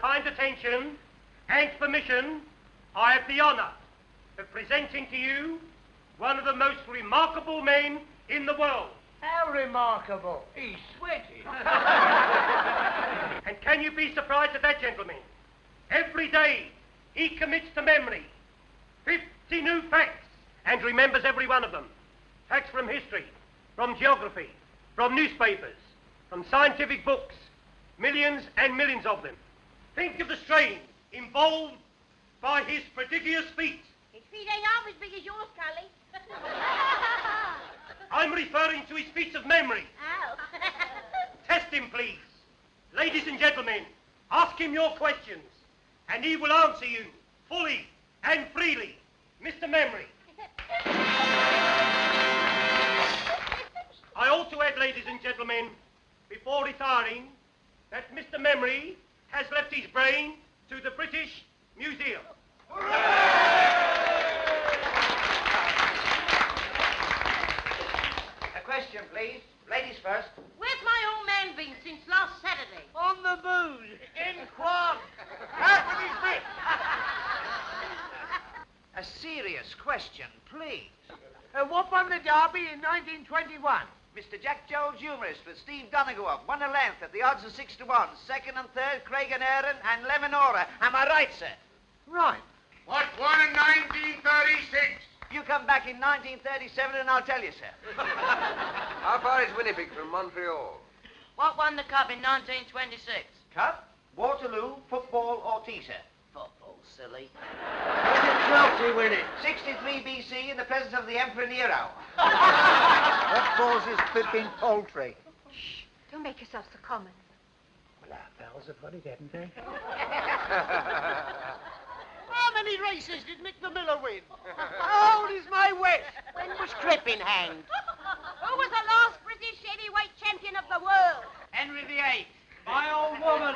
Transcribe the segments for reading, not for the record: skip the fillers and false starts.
kind attention and permission, I have the honour of presenting to you one of the most remarkable men in the world. How remarkable. He's sweating. And can you be surprised at that, gentlemen? Every day he commits to memory 50 new facts and remembers every one of them. Facts from history, from geography, from newspapers, from scientific books, millions and millions of them. Think of the strain involved by his prodigious feat. His feet ain't half as big as yours, Cully. I'm referring to his feats of memory. Ow. Test him, please. Ladies and gentlemen, ask him your questions, and he will answer you fully and freely. Mr. Memory. I ought to add, ladies and gentlemen, before retiring, that Mr. Memory has left his brain to the British Museum. A question, please. Ladies first. Where's my old man been since last Saturday? On the booze. In quad. Half of his bit. A serious question, please. What won the Derby in 1921? Mr. Jack Jones, humorist, with Steve Donegal, won a length at the odds of 6 to 1. Second and third, Craig and Aaron and Lemonora. Am I right, sir? Right. What won in 1936? You come back in 1937 and I'll tell you, sir. How far is Winnipeg from Montreal? What won the cup in 1926? Cup, Waterloo, football, or tea, sir? Football, silly. When did Chelsea win it? 63 BC in the presence of the Emperor Nero. What causes Pippin Poultry? Shh, don't make yourself so common. Well, our pals have got it, haven't they? How many races did Mick the Miller win? How old is my West? When was Crippen hanged? Who was the last British heavyweight champion of the world? Henry VIII. My old woman.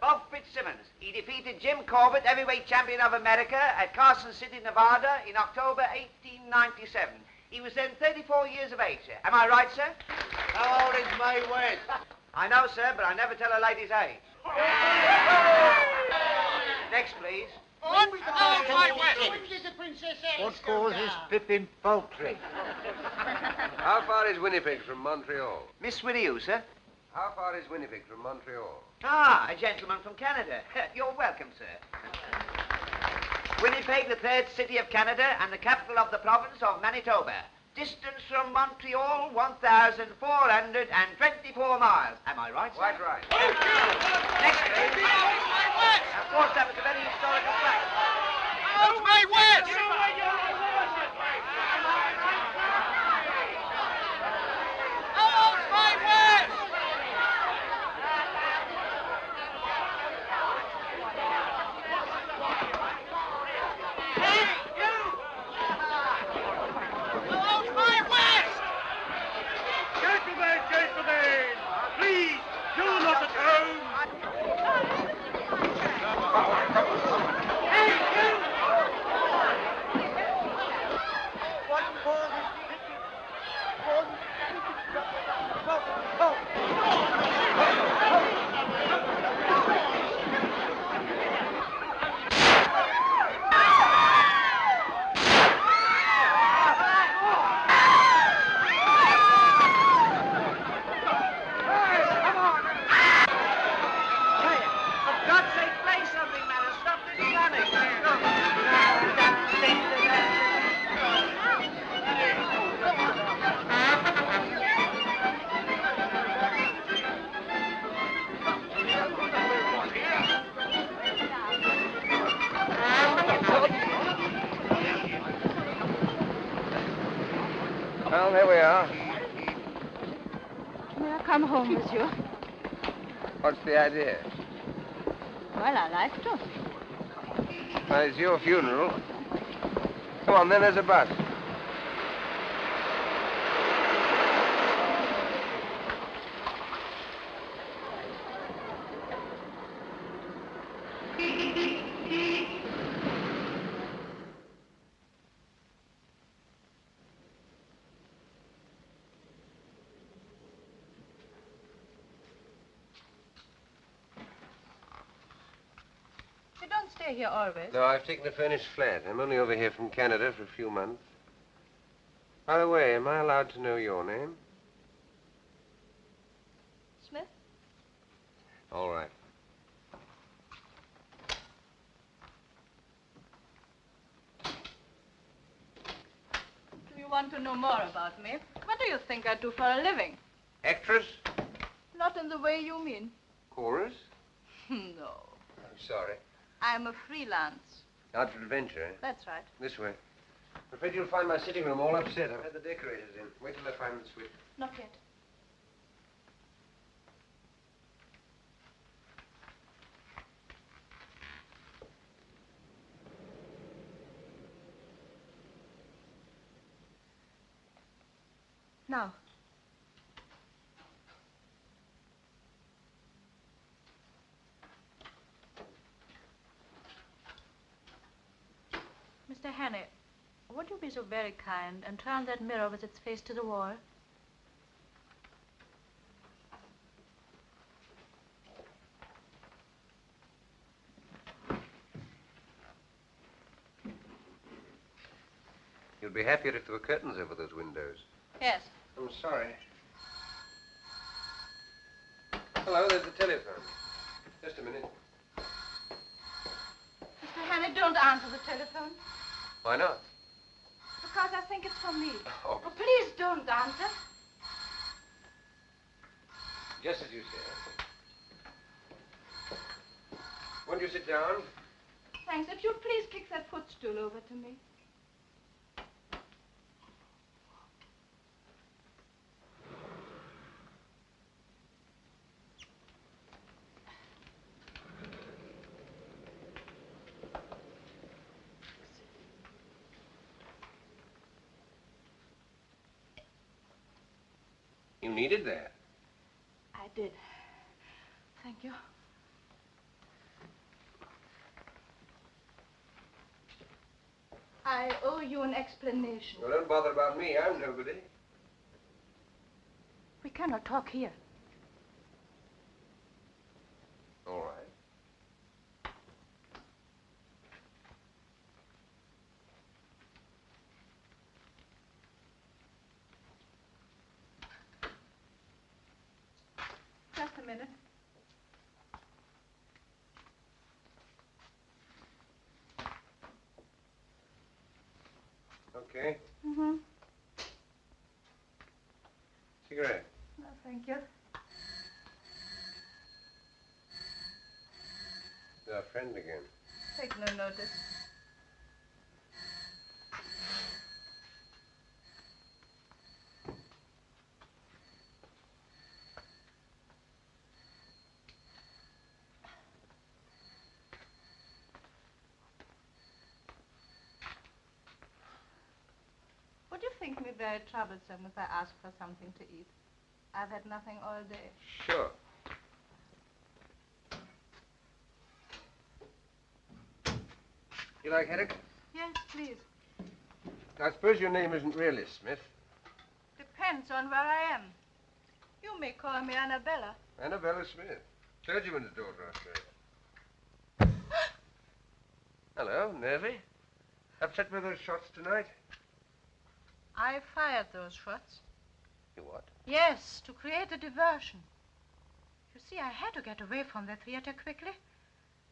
Bob Fitzsimmons. He defeated Jim Corbett, heavyweight champion of America, at Carson City, Nevada, in October 1897. He was then 34 years of age, sir. Am I right, sir? How old is Mae West? I know, sir, but I never tell a lady's age. Next, please. What causes Pippin Poultry? How far is Winnipeg from Montreal? Miss Whittier, sir. How far is Winnipeg from Montreal? Ah, a gentleman from Canada. You're welcome, sir. Winnipeg, the third city of Canada and the capital of the province of Manitoba. Distance from Montreal, 1,424 miles. Am I right, sir? Quite right. Next, please. Of course, that was a very historical fact. How's my West? How's my West? Hey, you! How's my West? Gentlemen, please do not atone. What causes For God's sake, play something, man, and stop this running. Well, here we are. May I come home, monsieur? What's the idea? Well, I like to. Well, it's your funeral. Come on, then, there's a bus. stay here always? No, I've taken a furnished flat. I'm only over here from Canada for a few months. By the way, am I allowed to know your name? Smith? All right. Do you want to know more about me? What do you think I do for a living? Actress? Not in the way you mean. Chorus? No. I'm sorry. I'm a freelance. Out for adventure, eh? That's right. This way. I'm afraid you'll find my sitting room all upset. I've had the decorators in. Wait till I find the switch. Not yet. Now. Mr. Hannay, would you be so very kind and turn that mirror with its face to the wall? You'd be happier if there were curtains over those windows. Yes. I'm sorry. Hello, there's the telephone. Just a minute. Mr. Hannay, don't answer the telephone. Why not? Because I think it's for me. Oh. Oh, please don't answer. Just as you say. Won't you sit down? Thanks. If you'll please kick that footstool over to me. You needed that. I did. Thank you. I owe you an explanation. Well, don't bother about me. I'm nobody. We cannot talk here. All right. Just a minute. Okay. Mm-hmm. Cigarette. No, thank you. You're a friend again. Take no notice. Would you think me very troublesome if I ask for something to eat? I've had nothing all day. Sure. You like haddock? Yes, please. I suppose your name isn't really Smith. Depends on where I am. You may call me Annabella. Annabella Smith. Clergyman's daughter, I suppose. Hello, nervy? Upset with those shots tonight? I fired those shots. You what? Yes, to create a diversion. You see, I had to get away from the theater quickly.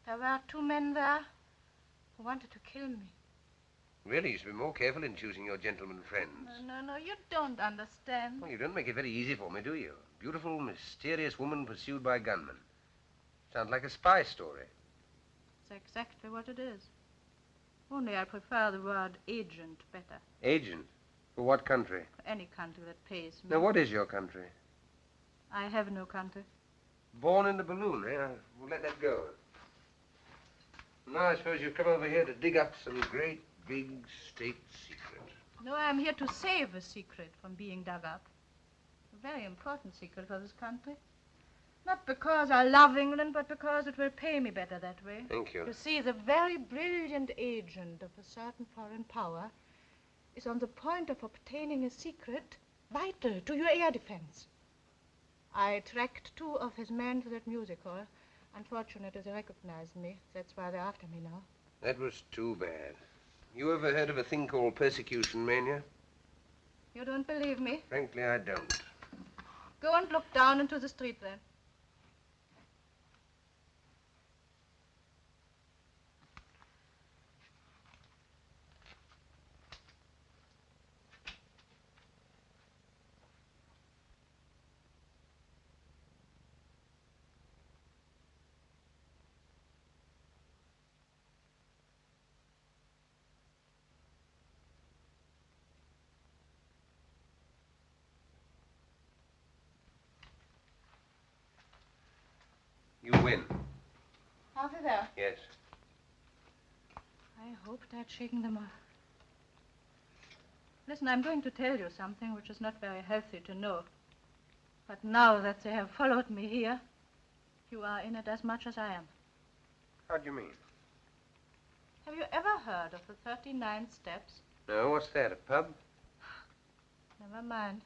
There were 2 men there who wanted to kill me. Really, you should be more careful in choosing your gentleman friends. No, you don't understand. Well, you don't make it very easy for me, do you? Beautiful, mysterious woman pursued by gunmen. Sounds like a spy story. It's exactly what it is. Only I prefer the word agent better. Agent? For what country? For any country that pays me. Now, what is your country? I have no country. Born in the balloon, eh? We'll let that go. Now, I suppose you've come over here to dig up some great, big state secret. No, I'm here to save a secret from being dug up. A very important secret for this country. Not because I love England, but because it will pay me better that way. Thank you. You see, the very brilliant agent of a certain foreign power is on the point of obtaining a secret vital to your air defense. I tracked 2 of his men to that music hall Unfortunate as they recognized me. That's why they're after me now. That was too bad. You ever heard of a thing called persecution mania? You don't believe me? Frankly, I don't. Go and look down into the street then. You win. Half of there. Yes. I hoped I'd shaken them off. Listen, I'm going to tell you something which is not very healthy to know. But now that they have followed me here, you are in it as much as I am. How do you mean? Have you ever heard of the 39 steps? No, what's that, a pub? Never mind.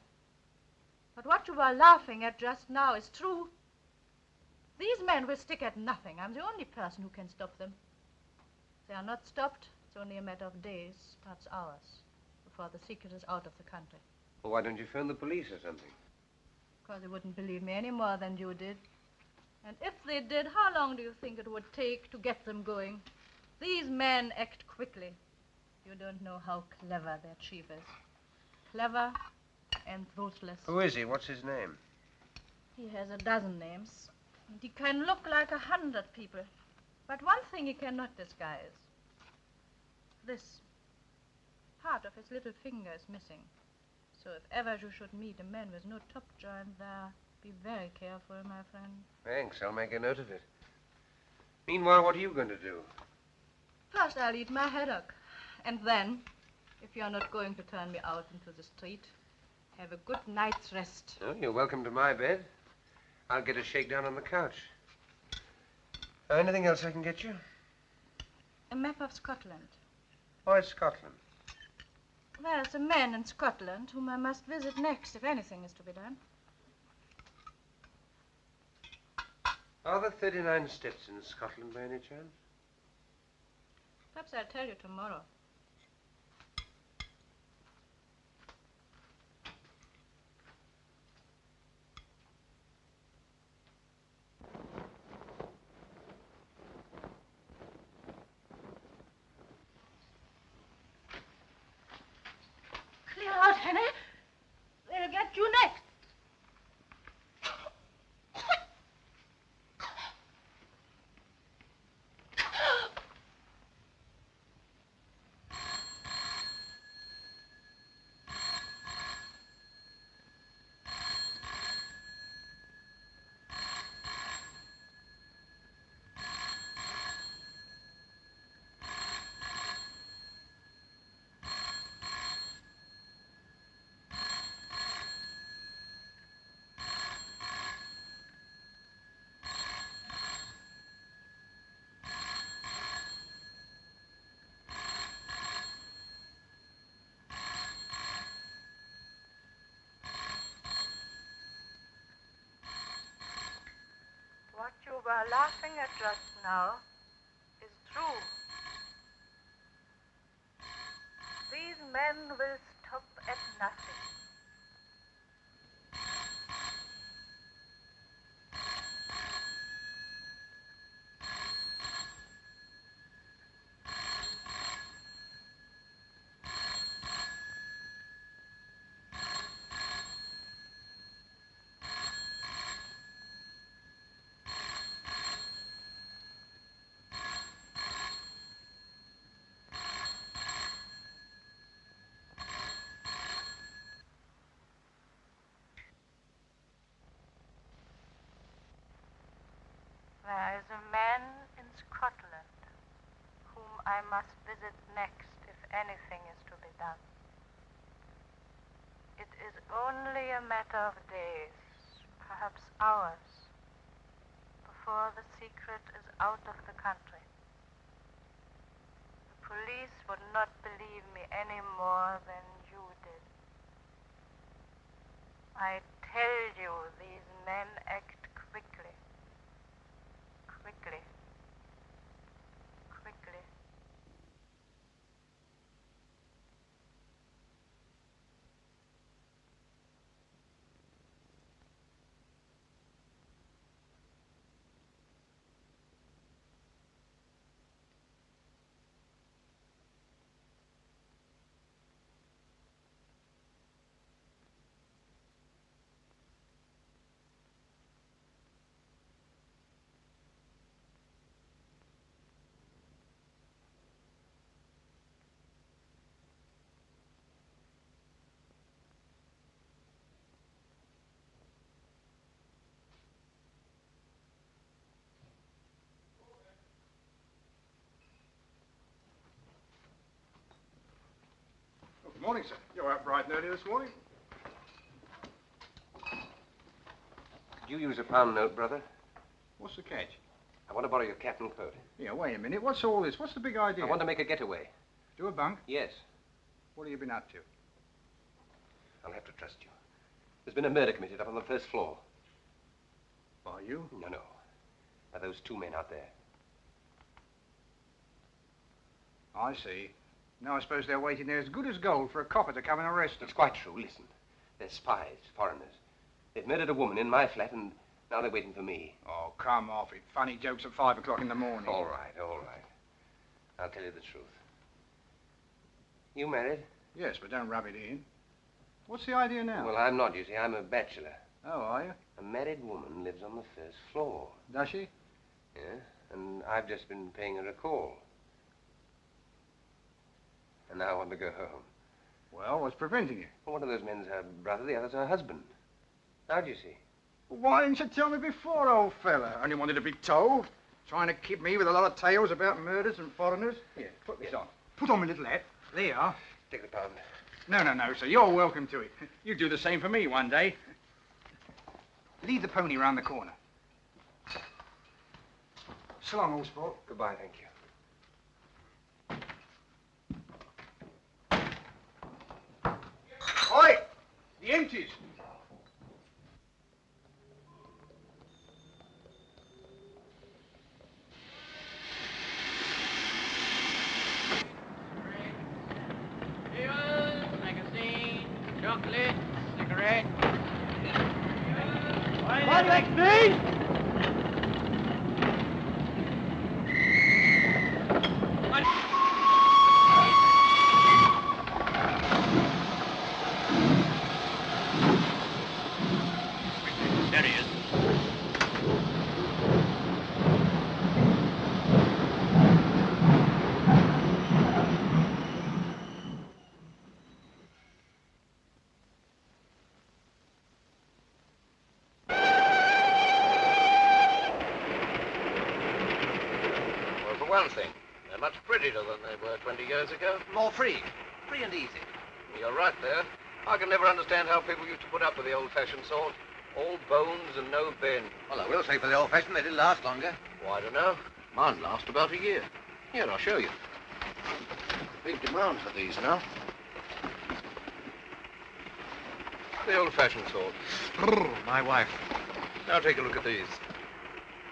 But what you were laughing at just now is true. These men will stick at nothing. I'm the only person who can stop them. If they are not stopped, it's only a matter of days, perhaps hours, before the secret is out of the country. Well, why don't you phone the police or something? Because they wouldn't believe me any more than you did. And if they did, how long do you think it would take to get them going? These men act quickly. You don't know how clever their chief is. Clever and ruthless. Who is he? What's his name? He has a dozen names. And he can look like 100 people. But one thing he cannot disguise. This. Part of his little finger is missing. So if ever you should meet a man with no top joint there, be very careful, my friend. Thanks, I'll make a note of it. Meanwhile, what are you going to do? First I'll eat my haddock. And then, if you're not going to turn me out into the street, have a good night's rest. Oh, you're welcome to my bed. I'll get a shakedown on the couch. Anything else I can get you? A map of Scotland. Why Scotland? There's a man in Scotland whom I must visit next if anything is to be done. Are there 39 steps in Scotland by any chance? Perhaps I'll tell you tomorrow. Clear out, Henry. They'll get you next. What you were laughing at just now is true. These men will stop at nothing. There is a man in Scotland whom I must visit next if anything is to be done. It is only a matter of days, perhaps hours, before the secret is out of the country. The police would not believe me any more than you did. I tell you, these men act quickly. Morning, sir. You're up bright and early this morning. Could you use a pound note, brother? What's the catch? I want to borrow your cap and coat. Yeah, wait a minute. What's all this? What's the big idea? I want to make a getaway. Do a bunk? Yes. What have you been up to? I'll have to trust you. There's been a murder committed up on the first floor. By you? No. By those two men out there. I see. Now I suppose they're waiting there as good as gold for a copper to come and arrest them. It's quite true. Listen. They're spies, foreigners. They've murdered a woman in my flat, and now they're waiting for me. Oh, come off it. Funny jokes at 5 o'clock in the morning. All right. I'll tell you the truth. You married? Yes, but don't rub it in. What's the idea now? Well, I'm not, you see. I'm a bachelor. Oh, are you? A married woman lives on the first floor. Does she? Yeah, and I've just been paying her a call. And now I want to go home. Well, what's preventing you? Well, one of those men's her brother, the other's her husband. How do you see? Why didn't you tell me before, old fella? Only wanted to be told. Trying to keep me with a lot of tales about murders and foreigners. Here, put this on. Put on my little hat. There you are. Take the pound. No, sir. You're welcome to it. You do the same for me one day. Lead the pony round the corner. So long, old sport. Goodbye, thank you. Oi! The empties. Magazine, chocolate, cigarette. What next, me? There he is. Well, for one thing, they're much prettier than they were 20 years ago. More free. Free and easy. You're right there. I can never understand how people used to put up with the old-fashioned sort. All bones and no bend. Well, I will say for the old-fashioned, they did last longer. Well, I don't know. Mine last about a year. Here, I'll show you. Big demand for these now. The old-fashioned sort. My wife. Now take a look at these.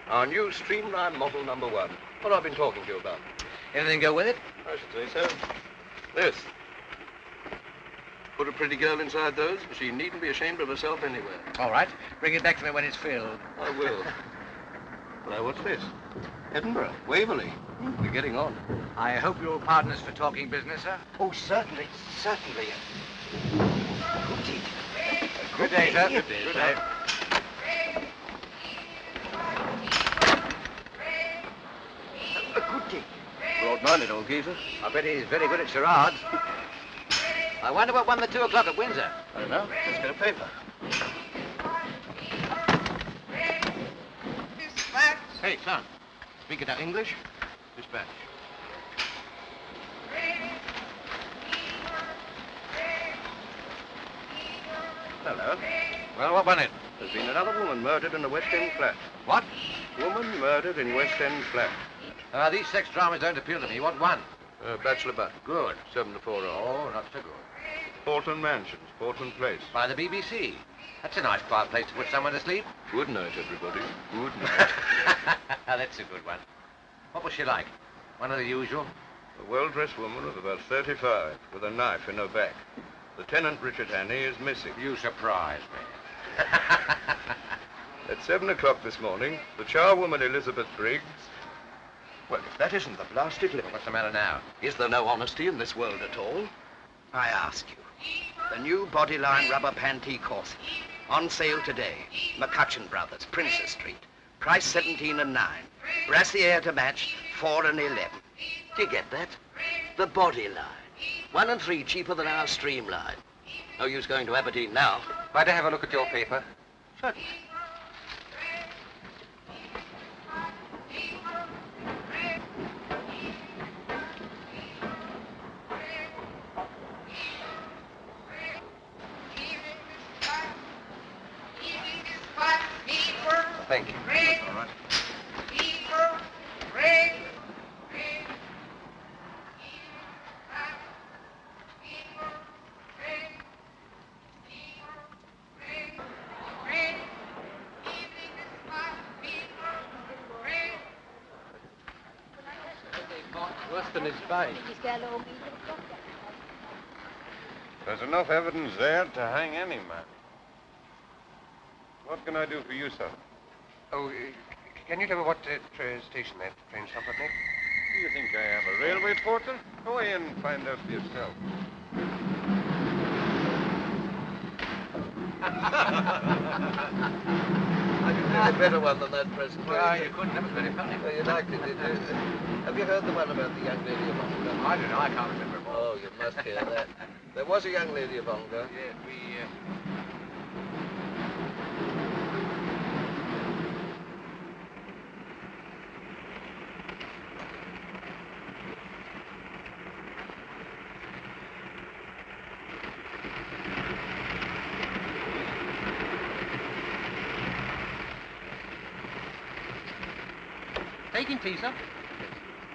Our new Streamline Model number 1. What I've been talking to you about. Anything go with it? I should say so. This. Put a pretty girl inside those. She needn't be ashamed of herself anywhere. All right. Bring it back to me when it's filled. I will. Now, what's this? Edinburgh, Waverley. We're getting on. I hope you're partners for talking business, sir. Oh, certainly. Good day, sir. Good day, sir. A good day. Broad-minded old geezer. I bet he's very good at charades. I wonder what won the 2 o'clock at Windsor. I don't know. Let's get a paper. Dispatch. Hey, son. Speaking of English? Dispatch. Hello. Well, what won it? There's been another woman murdered in the West End flat. What? Woman murdered in West End flat. These sex dramas don't appeal to me. What won? Bachelor butt. Good. 7 to 4 hours. Oh, not so good. Portland Mansions, Portland Place. By the BBC. That's a nice quiet place to put someone to sleep. Good night, everybody. Good night. That's a good one. What was she like? One of the usual? A well-dressed woman of about 35, with a knife in her back. Lieutenant Richard Hannay is missing. You surprise me. At 7 o'clock this morning, the charwoman Elizabeth Briggs... Well, if that isn't the blasted limit. What's the matter now? Is there no honesty in this world at all? I ask you. The new Bodyline rubber panty corset. On sale today. McCutcheon Brothers, Princess Street. Price 17 and 9. Brassiere to match, 4 and 11. Do you get that? The Bodyline. 1 and 3 cheaper than our Streamline. No use going to Aberdeen now. Might I have a look at your paper? Certainly. Worse than his bite. There's enough evidence there to hang any man. What can I do for you, sir? Oh, can you tell me what station that train stopped at next? Do you think I am a railway porter? Go in and find out for yourself. I could think a better one than that present. Well, you couldn't. That was very funny. Well, you liked it, did you? Have you heard the one about the young lady of Ongar? I don't know. I can't remember. Oh, you must hear that. There was a young lady of Ongar. Yeah, Taking tea, sir?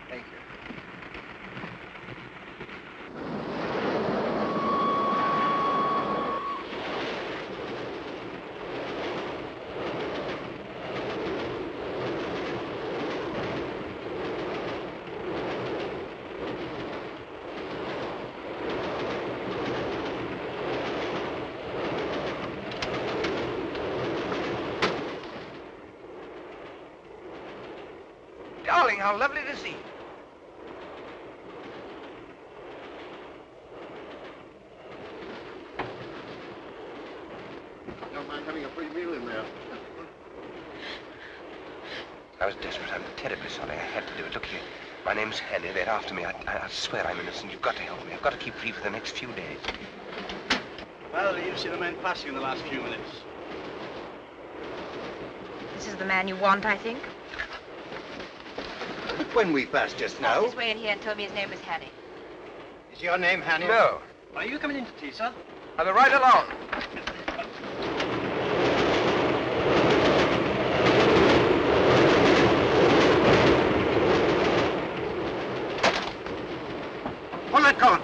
Thank you. Darling, how lovely to see you. Don't mind having a free meal in there. I was desperate. I'm terribly sorry. I had to do it. Look here. My name's Henny. They're after me. I swear I'm innocent. You've got to help me. I've got to keep free for the next few days. Well, you've seen a man passing in the last few minutes. This is the man you want, I think. When we passed just Walked his way in here and told me his name was Hanny. Is your name Hanny? No. Are you coming into tea, sir? I'll be right along. On that cord.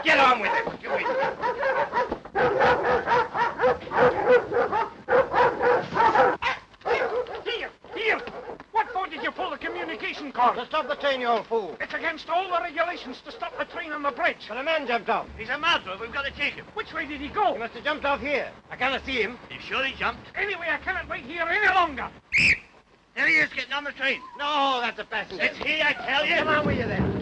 Get on with it. You wait. Here! What for did you pull the communication cord? To stop the train, you old fool. It's against all the regulations to stop the train on the bridge. But a man jumped off. He's a murderer. We've got to take him. Which way did he go? He must have jumped off here. I cannot see him. You sure he jumped? Anyway, I cannot wait here any longer. There he is, getting on the train. No, that's a passenger. It's he, I tell you. Come on with you then.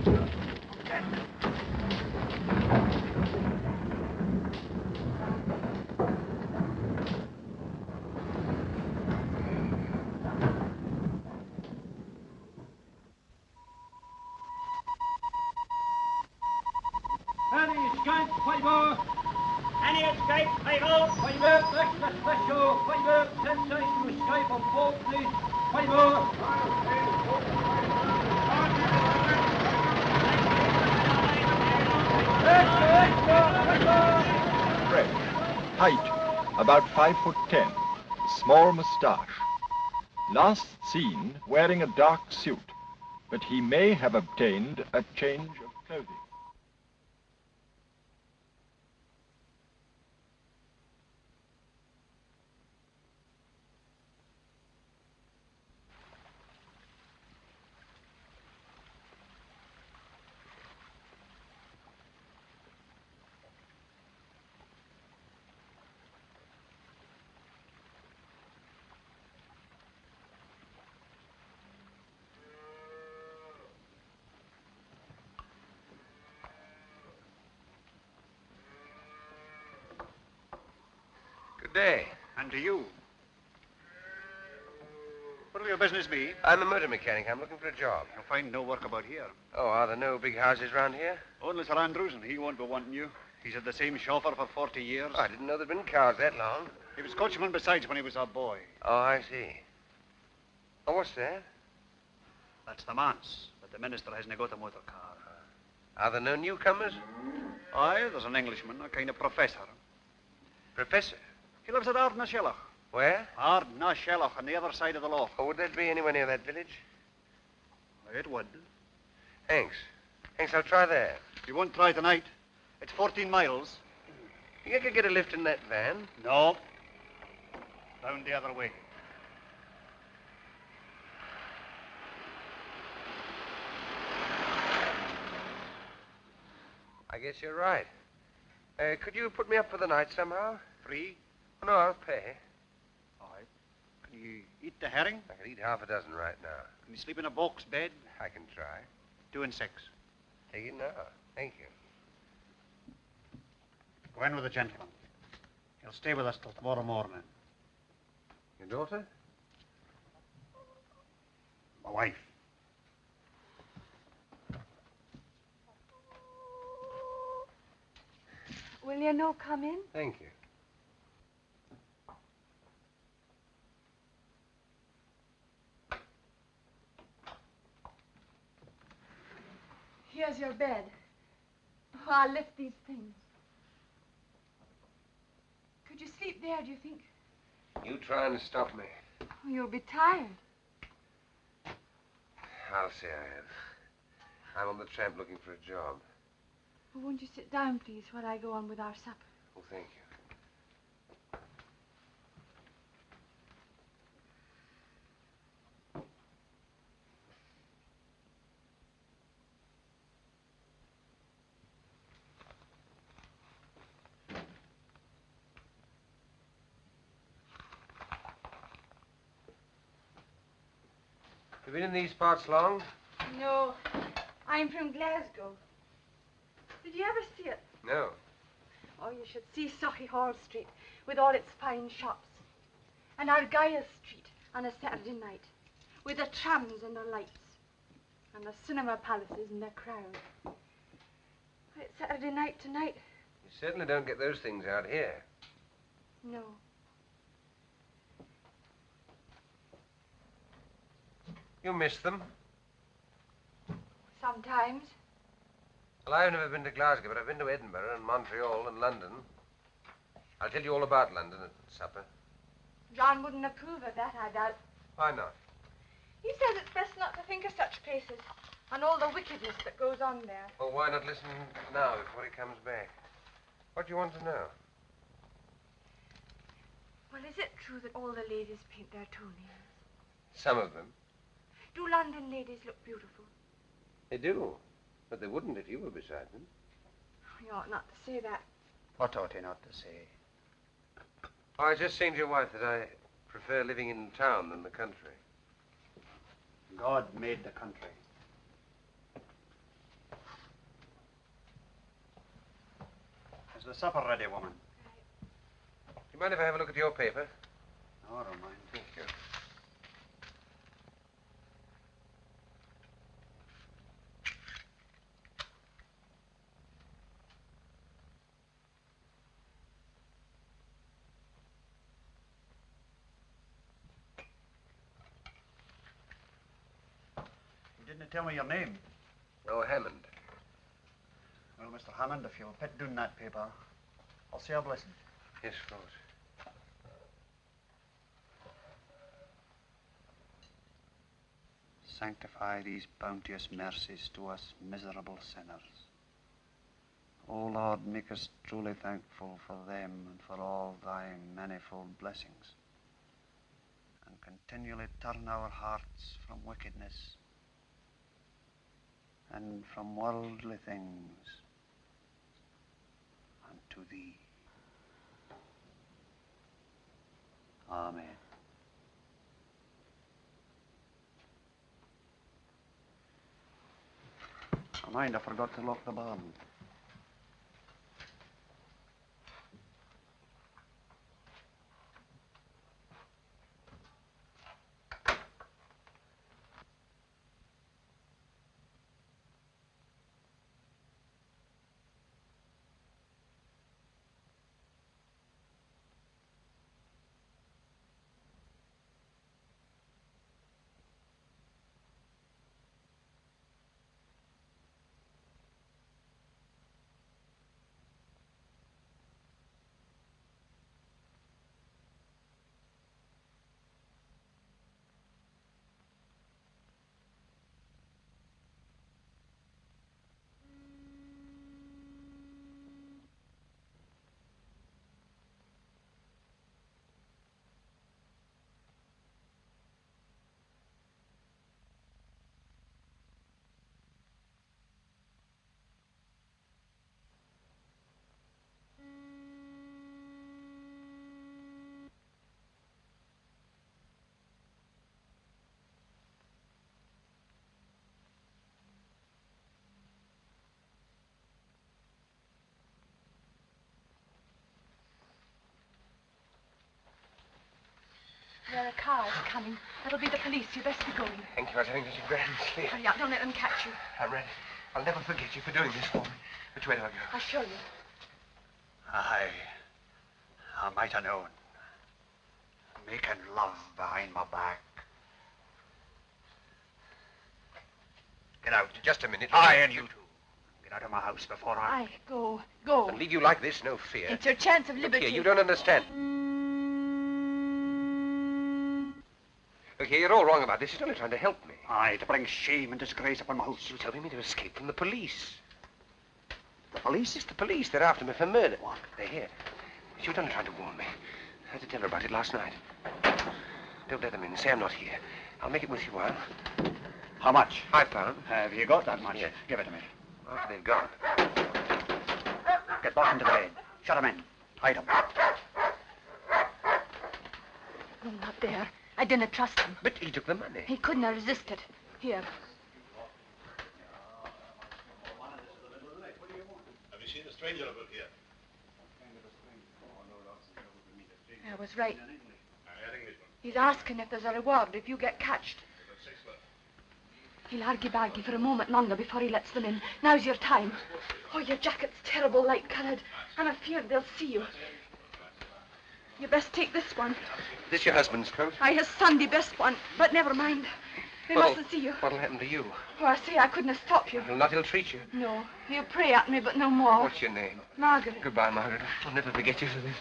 Any escape, Fiver? Any escape, Fiver? Fiver, extra special. Fiver, sensation to escape on board, please. Fiver. Fred. Height, about 5'10". Small moustache. Last seen wearing a dark suit, but he may have obtained a change of clothing. Good day. And to you. What will your business be? I'm a motor mechanic. I'm looking for a job. You'll find no work about here. Oh, are there no big houses round here? Only Sir Andrews, and he won't be wanting you. He's had the same chauffeur for 40 years. Oh, I didn't know there'd been cars that long. He was coachman besides when he was a boy. Oh, I see. Oh, what's that? That's the manse, but the minister hasn't got a motor car. Are there no newcomers? Aye, there's an Englishman, a kind of professor. Professor? He lives at Ardnashellach. Where? Ardnashellach, on the other side of the loch. Oh, would that be anywhere near that village? It would. Thanks. Thanks, I'll try there. You won't try tonight. It's 14 miles. Think I could get a lift in that van? No. Round the other way. I guess you're right. Could you put me up for the night somehow? Free? Oh, no, I'll pay. All right. Can you eat the herring? I could eat half a dozen right now. Can you sleep in a box bed? I can try. 2 and 6. Take it now. Thank you. Go in with the gentleman. He'll stay with us till tomorrow morning. Your daughter? My wife. Will you no come in? Thank you. Here's your bed. Oh, I'll lift these things. Could you sleep there, do you think? You trying to stop me? Oh, you'll be tired. I'll say I am. I'm on the tramp looking for a job. Oh, won't you sit down, please, while I go on with our supper? Oh, thank you. You been in these parts long? No, I'm from Glasgow. Did you ever see it? No. Oh, you should see Sauchiehall Street with all its fine shops. And Argyll Street on a Saturday night with the trams and the lights. And the cinema palaces and the crowd. It's Saturday night tonight. You certainly don't get those things out here. No. You miss them? Sometimes. Well, I've never been to Glasgow, but I've been to Edinburgh and Montreal and London. I'll tell you all about London at supper. John wouldn't approve of that, I doubt. Why not? He says it's best not to think of such places and all the wickedness that goes on there. Well, why not listen now before he comes back? What do you want to know? Well, is it true that all the ladies paint their toenails? Some of them. Do London ladies look beautiful? They do. But they wouldn't if you were beside them. You ought not to say that. What ought he not to say? Oh, I was just saying to your wife that I prefer living in town than the country. God made the country. Is the supper ready, woman? Do you mind if I have a look at your paper? No, I don't mind. Thank you. You didn't tell me your name. Oh, Hammond. Well, Mr. Hammond, if you'll put down that paper, I'll say a blessing. Yes, of course. Sanctify these bounteous mercies to us miserable sinners. O Lord, make us truly thankful for them and for all thy manifold blessings, and continually turn our hearts from wickedness and from worldly things unto thee. Amen. Oh, mind, I forgot to lock the barn. There are cars coming. That'll be the police. You best be going. Thank you. I think it's a grand sleep. Hurry up. Don't let them catch you. I'm ready. I'll never forget you for doing this for me. Which way do I go? I'll show you. I might have known. Making love behind my back. Get out. Just a minute. Aye, and you too. Get out of my house before I... Aye, go. Go. And leave you like this, no fear. It's your chance of Look liberty. here, you don't understand. Look here, you're all wrong about this. He's only trying to help me. Aye, to bring shame and disgrace upon my house. You're telling me to escape from the police. The police? It's the police. They're after me for murder. What? They're here. She was only trying to warn me. I had to tell her about it last night. Don't let them in. Say I'm not here. I'll make it with you a while. How much? £5. Have you got that much? Yes. Give it to me. After they've gone. Get back into the bed. Shut 'em in. Hide 'em. No, not there. I didn't trust him. But he took the money. He couldn't have resisted. Here. Have you seen a stranger about here? I was right. An Englishman. He's asking if there's a reward if you get catched. About 6 left. He'll argy-bargy for a moment longer before he lets them in. Now's your time. Oh, your jacket's terrible light-coloured. I'm afeard they'll see you. You best take this one. This your husband's coat? I his Sunday best one, but never mind. They mustn't see you. What'll happen to you? Oh, I say I couldn't have stopped you. He'll not ill-treat you. No, he'll pray at me, but no more. What's your name? Margaret. Goodbye, Margaret. I'll never forget you for this.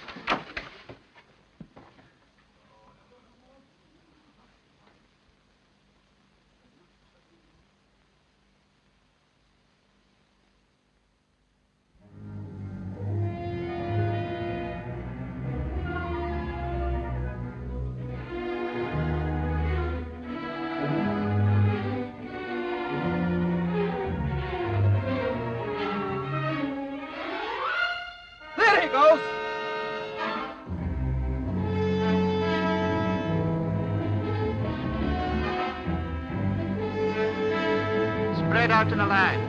There he goes! Spread out in a line.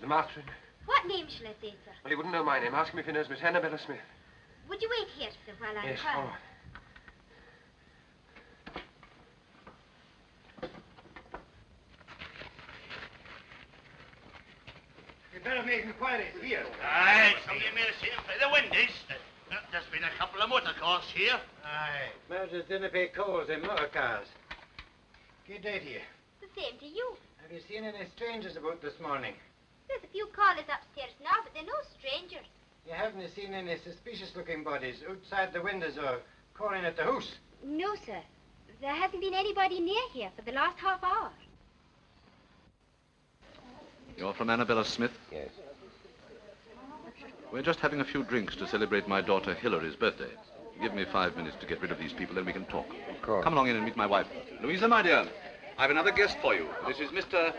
Martin. What name shall I say, sir? Well, he wouldn't know my name. Ask him if he knows Miss Annabella Smith. Would you wait here, sir, while I Yes, inquire? all right. You'd better make inquiries here. Aye, somebody may have seen him play the windies. There's been a couple of motor cars here. Aye. Murders didn't pay calls in motor cars. Good day to you. The same to you. Have you seen any strangers about this morning? There's a few callers upstairs now, but they're no strangers. You haven't seen any suspicious-looking bodies outside the windows or calling at the house? No, sir. There hasn't been anybody near here for the last half hour. You're from Annabella Smith? Yes. We're just having a few drinks to celebrate my daughter Hilary's birthday. Give me 5 minutes to get rid of these people, then we can talk. Of course. Come along in and meet my wife. Louisa, my dear, I've another guest for you. This is Mr...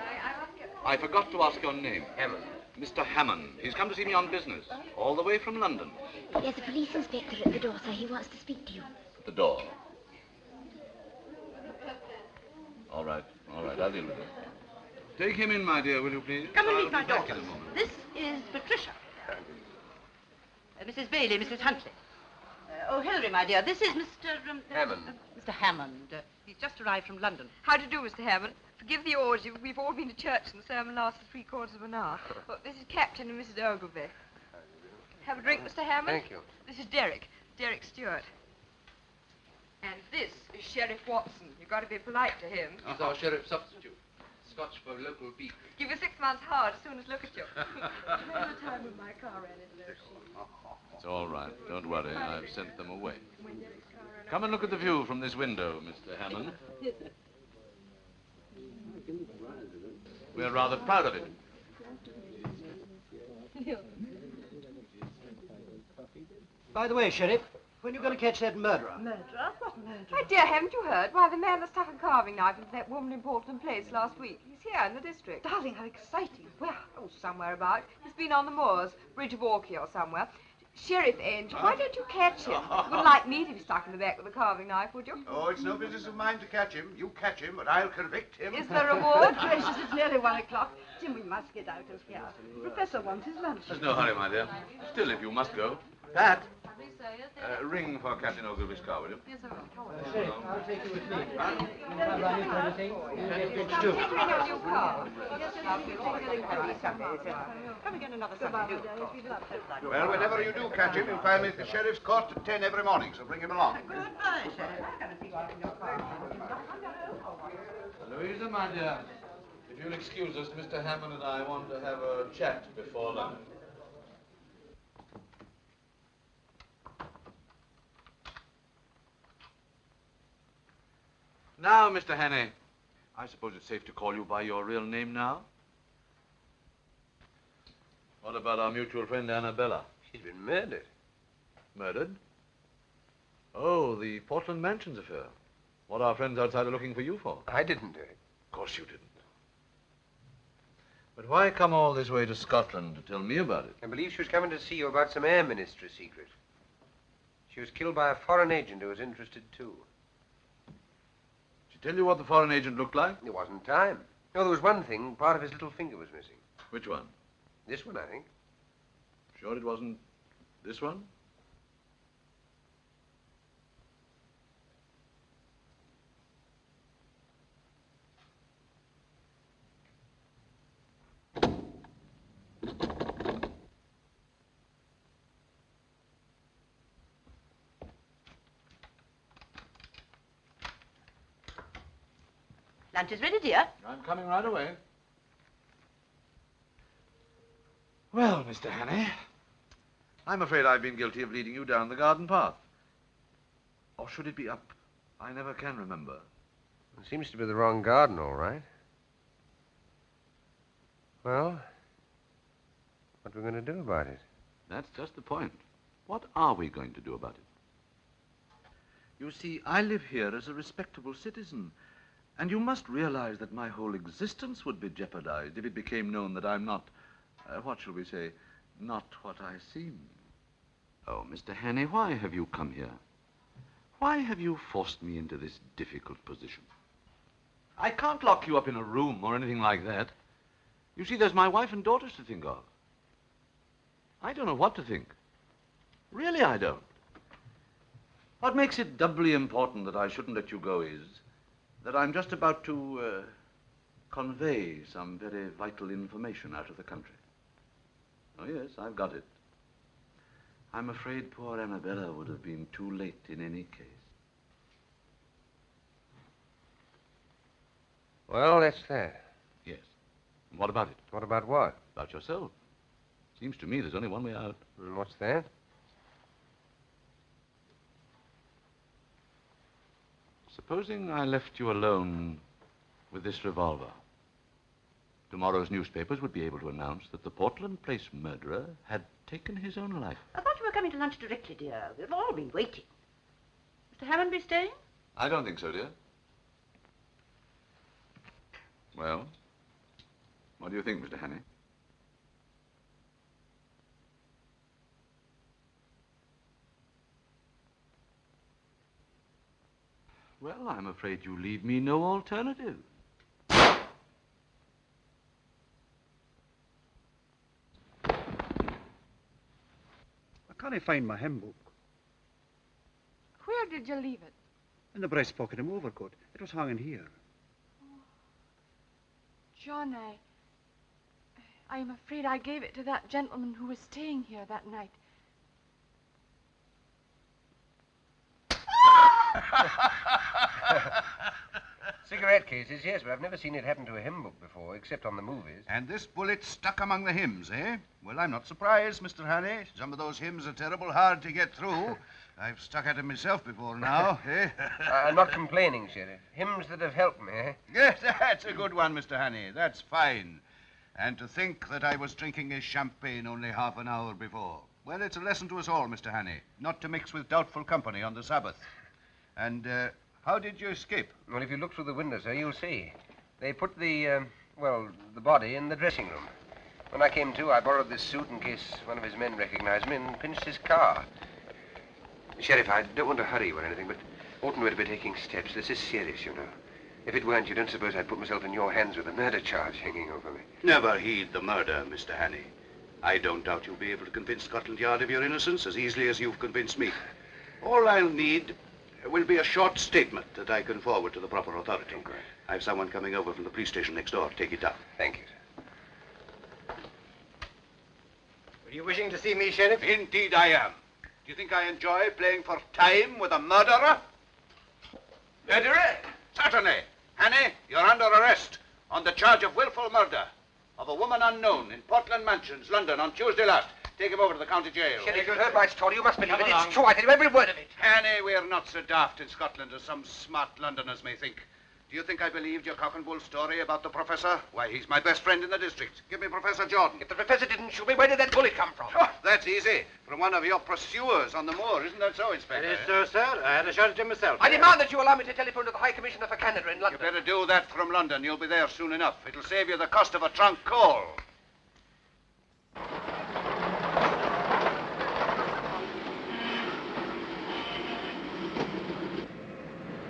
I forgot to ask your name. Hammond. Mr. Hammond. He's come to see me on business, all the way from London. There's a police inspector at the door, sir. He wants to speak to you. At the door. All right, I'll deal with it. Take him in, my dear, will you please? Come and I'll meet my be back daughter. in a moment. This is Patricia. Mrs. Bailey, Mrs. Huntley. Oh, Hilary, my dear, this is Mr. Hammond. Mr. Hammond. He's just arrived from London. How do you do, Mr. Hammond? Forgive the orgy, but we've all been to church and the sermon lasted 3/4 of an hour. Well, this is Captain and Mrs. Ogilvy. Have a drink, Mr. Hammond? Thank you. This is Derek Stewart. And this is Sheriff Watson. You've got to be polite to him. He's our sheriff substitute. Scotch for local beef. Give you 6 months hard as soon as look at you. Remember the time when my car ran into those sheets? It's all right. Don't worry. I've sent them away. Come and look at the view from this window, Mr. Hammond. We're rather proud of it. By the way, Sheriff, when are you going to catch that murderer? Murderer? What murderer? My dear, haven't you heard? Why, the man that stuck a carving knife into that woman in Portland Place last week. He's here in the district. Darling, how exciting. Where? Oh, somewhere about. He's been on the moors, Bridge of Orkney or somewhere. Sheriff Angel, why don't you catch him? Wouldn't like me to be stuck in the back with a carving knife, would you? Oh, it's no business of mine to catch him. You catch him, but I'll convict him. Is there a reward? Gracious, it's nearly 1 o'clock. Jim, we must get out of here. The Professor wants his lunch. There's no hurry, my dear. Still, if you must go. Pat, ring for Captain Ogilvy's car, will you? Yes, sir. Sheriff, I'll take you with me. You have running for anything? It's too. Take me in your new car. Come again another Sunday. Well, whenever you do catch him, you'll find me at the sheriff's court at 10 every morning, so bring him along. Goodbye, Sheriff. Louisa, my dear, if you'll excuse us, Mr. Hammond and I want to have a chat before lunch. Now, Mr. Hannay, I suppose it's safe to call you by your real name now? What about our mutual friend Annabella? She's been murdered. Murdered? Oh, the Portland Mansions affair. What our friends outside are looking for you for? I didn't do it. Of course you didn't. But why come all this way to Scotland to tell me about it? I believe she was coming to see you about some Air Ministry secret. She was killed by a foreign agent who was interested too. Did she tell you what the foreign agent looked like? There wasn't time. No, there was one thing. Part of his little finger was missing. Which one? This one, I think. Sure it wasn't this one? Lunch is ready, dear. I'm coming right away. Well, Mr. Hannay, I'm afraid I've been guilty of leading you down the garden path. Or should it be up? I never can remember. It seems to be the wrong garden, all right. Well, what are we going to do about it? That's just the point. What are we going to do about it? You see, I live here as a respectable citizen, and you must realize that my whole existence would be jeopardized if it became known that I'm not, what shall we say, not what I seem. Oh, Mr. Hannay, why have you come here? Why have you forced me into this difficult position? I can't lock you up in a room or anything like that. You see, there's my wife and daughters to think of. I don't know what to think. Really, I don't. What makes it doubly important that I shouldn't let you go is that I'm just about to convey some very vital information out of the country. Oh, yes, I've got it. I'm afraid poor Annabella would have been too late in any case. Well, that's that. Yes. And what about it? What about what? About yourself. Seems to me there's only one way out. And what's that? Supposing I left you alone with this revolver. Tomorrow's newspapers would be able to announce that the Portland Place murderer had taken his own life. I thought you were coming to lunch directly, dear. We've all been waiting. Mr. Hammond be staying? I don't think so, dear. Well, what do you think, Mr. Hannay? Well, I'm afraid you leave me no alternative. I can't find my hymn book. Where did you leave it? In the breast pocket of my overcoat. It was hanging here. John, I am afraid I gave it to that gentleman who was staying here that night. Cigarette cases, yes, but I've never seen it happen to a hymn book before, except on the movies. And this bullet stuck among the hymns, eh? Well, I'm not surprised, Mr. Hannay. Some of those hymns are terrible hard to get through. I've stuck at them myself before now, eh? I'm not complaining, Sheriff. Hymns that have helped me, eh? Yes, that's a good one, Mr. Hannay. That's fine. And to think that I was drinking a champagne only half an hour before. Well, it's a lesson to us all, Mr. Hannay, not to mix with doubtful company on the Sabbath. And, how did you escape? Well, if you look through the window, sir, you'll see. They put the body in the dressing room. When I came to, I borrowed this suit in case one of his men recognized me and pinched his car. Sheriff, I don't want to hurry you or anything, but oughtn't we to be taking steps? This is serious, you know. If it weren't, you don't suppose I'd put myself in your hands with a murder charge hanging over me. Never heed the murder, Mr. Hannay. I don't doubt you'll be able to convince Scotland Yard of your innocence as easily as you've convinced me. All I'll need will be a short statement that I can forward to the proper authority. Okay. I've someone coming over from the police station next door. Take it down. Thank you, sir. Were you wishing to see me, Sheriff? Indeed I am. Do you think I enjoy playing for time with a murderer? Murderer? Certainly. Hannay, you're under arrest on the charge of willful murder of a woman unknown in Portland Mansions, London, on Tuesday last. Take him over to the county jail. Sheriff, you heard my story. You must believe it. It's true. I tell you every word of it. Hannay, we're not so daft in Scotland as some smart Londoners may think. Do you think I believed your cock and bull story about the professor? Why, he's my best friend in the district. Give me Professor Jordan. If the professor didn't shoot me, where did that bullet come from? Oh, that's easy. From one of your pursuers on the moor. Isn't that so, Inspector? It is so, sir. I had a shot at him myself. I demand that you allow me to telephone to the High Commissioner for Canada in London. You better do that from London. You'll be there soon enough. It'll save you the cost of a trunk call.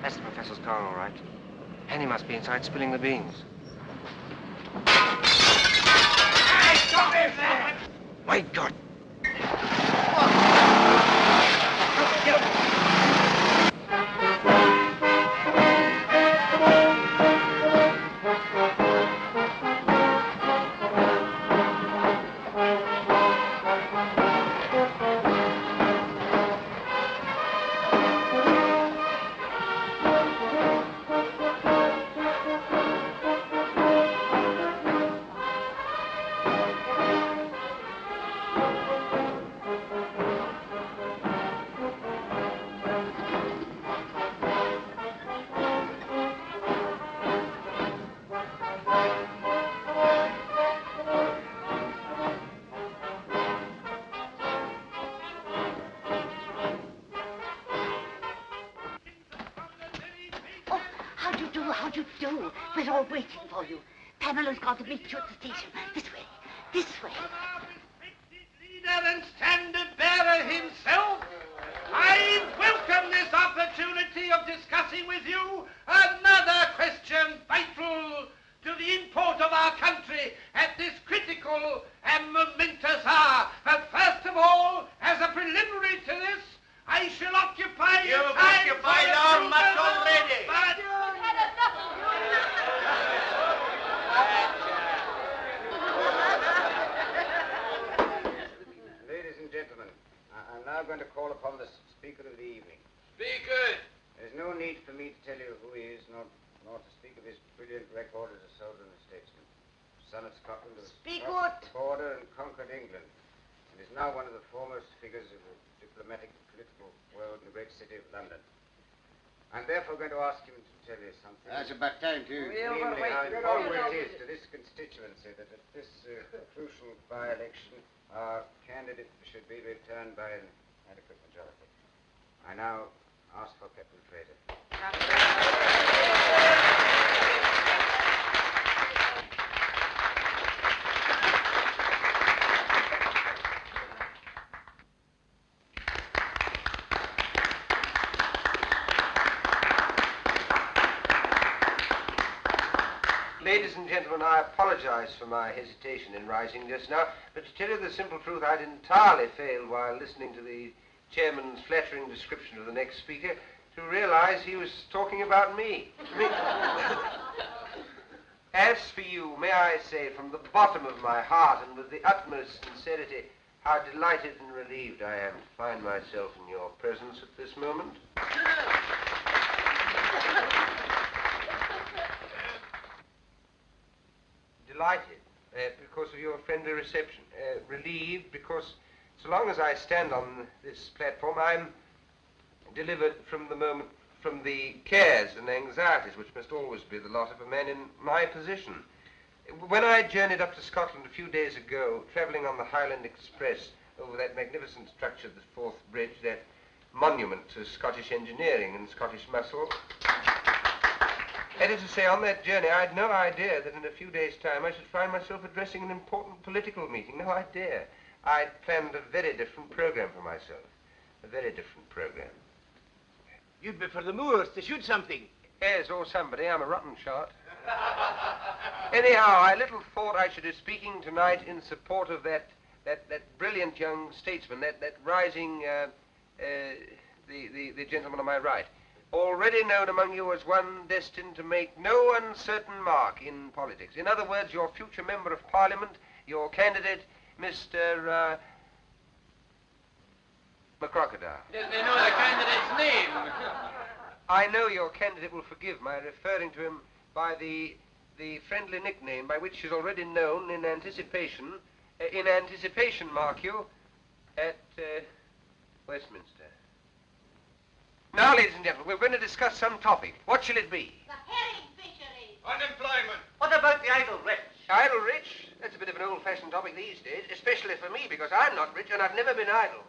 That's the professor's car, all right. And he must be inside spilling the beans. Hey, stop him there! My God! How do you do? We're all waiting for you. Pamela's gone to meet you at the station. This way. This way. Leader and standard-bearer himself, I welcome this opportunity of discussing with you another question vital to the import of our country at this critical and momentous hour. But first of all, as a preliminary to this, I shall occupy your time. You've occupied our much already. But Ladies and gentlemen, I'm now going to call upon the speaker of the evening. Speaker! There's no need for me to tell you who he is, nor to speak of his brilliant record as a soldier and a statesman. Son of Scotland, who crossed the border and conquered England, and is now one of the foremost figures of the diplomatic and political world in the great city of London. I'm therefore going to ask him to tell you something. That's about time, too. Namely, how important it is to this constituency that at this crucial by-election, our candidate should be returned by an adequate majority. I now ask for Captain Fraser. Ladies and gentlemen, I apologize for my hesitation in rising just now, but to tell you the simple truth, I'd entirely failed while listening to the chairman's flattering description of the next speaker to realize he was talking about me. As for you, may I say from the bottom of my heart and with the utmost sincerity, how delighted and relieved I am to find myself in your presence at this moment. Delighted because of your friendly reception. Relieved because so long as I stand on this platform, I'm delivered from the cares and anxieties which must always be the lot of a man in my position. When I journeyed up to Scotland a few days ago, travelling on the Highland Express over that magnificent structure, the Forth Bridge, that monument to Scottish engineering and Scottish muscle, that is to say, on that journey, I had no idea that in a few days' time I should find myself addressing an important political meeting. No idea. I'd planned a very different program for myself. A very different program. You'd be for the moors to shoot something. Yes, or somebody. I'm a rotten shot. Anyhow, I little thought I should be speaking tonight in support of that brilliant young statesman, that rising, the gentleman on my right, already known among you as one destined to make no uncertain mark in politics. In other words, your future member of Parliament, your candidate, Mr. McCrocodile. Doesn't he know the candidate's name? I know your candidate will forgive my referring to him by the friendly nickname by which he's already known in anticipation, mark you, at Westminster. Now, ladies and gentlemen, we're going to discuss some topic. What shall it be? The herring fishery. Unemployment. What about the idle rich? Idle rich? That's a bit of an old-fashioned topic these days, especially for me, because I'm not rich and I've never been idle.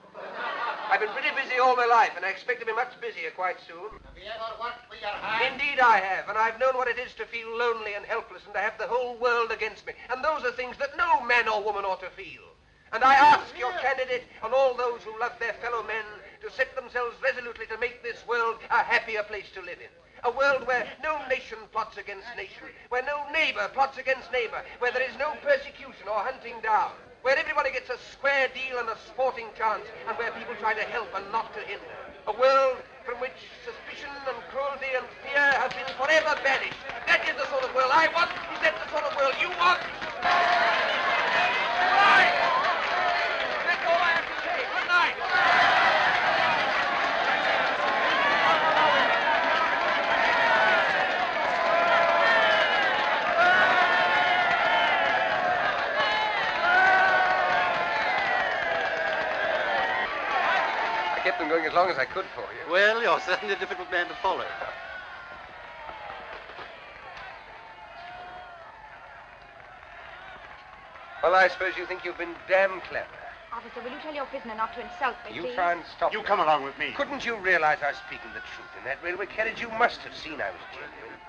I've been pretty busy all my life, and I expect to be much busier quite soon. Have you ever worked for your hand? Indeed I have, and I've known what it is to feel lonely and helpless and to have the whole world against me. And those are things that no man or woman ought to feel. And I ask your candidate and all those who love their fellow men to set themselves resolutely to make this world a happier place to live in. A world where no nation plots against nation, where no neighbor plots against neighbor, where there is no persecution or hunting down, where everybody gets a square deal and a sporting chance, and where people try to help and not to hinder. A world from which suspicion and cruelty and fear have been forever banished. That is the sort of world I want. Is that the sort of world you want? Right. That's all I have to say. Good night. I kept them going as long as I could for you. Well, you're certainly a difficult man to follow. Well, I suppose you think you've been damn clever. Officer, will you tell your prisoner not to insult me, You please? try and stop You me. come along with me. Couldn't you realize I was speaking the truth in that railway carriage? You must have seen I was genuine.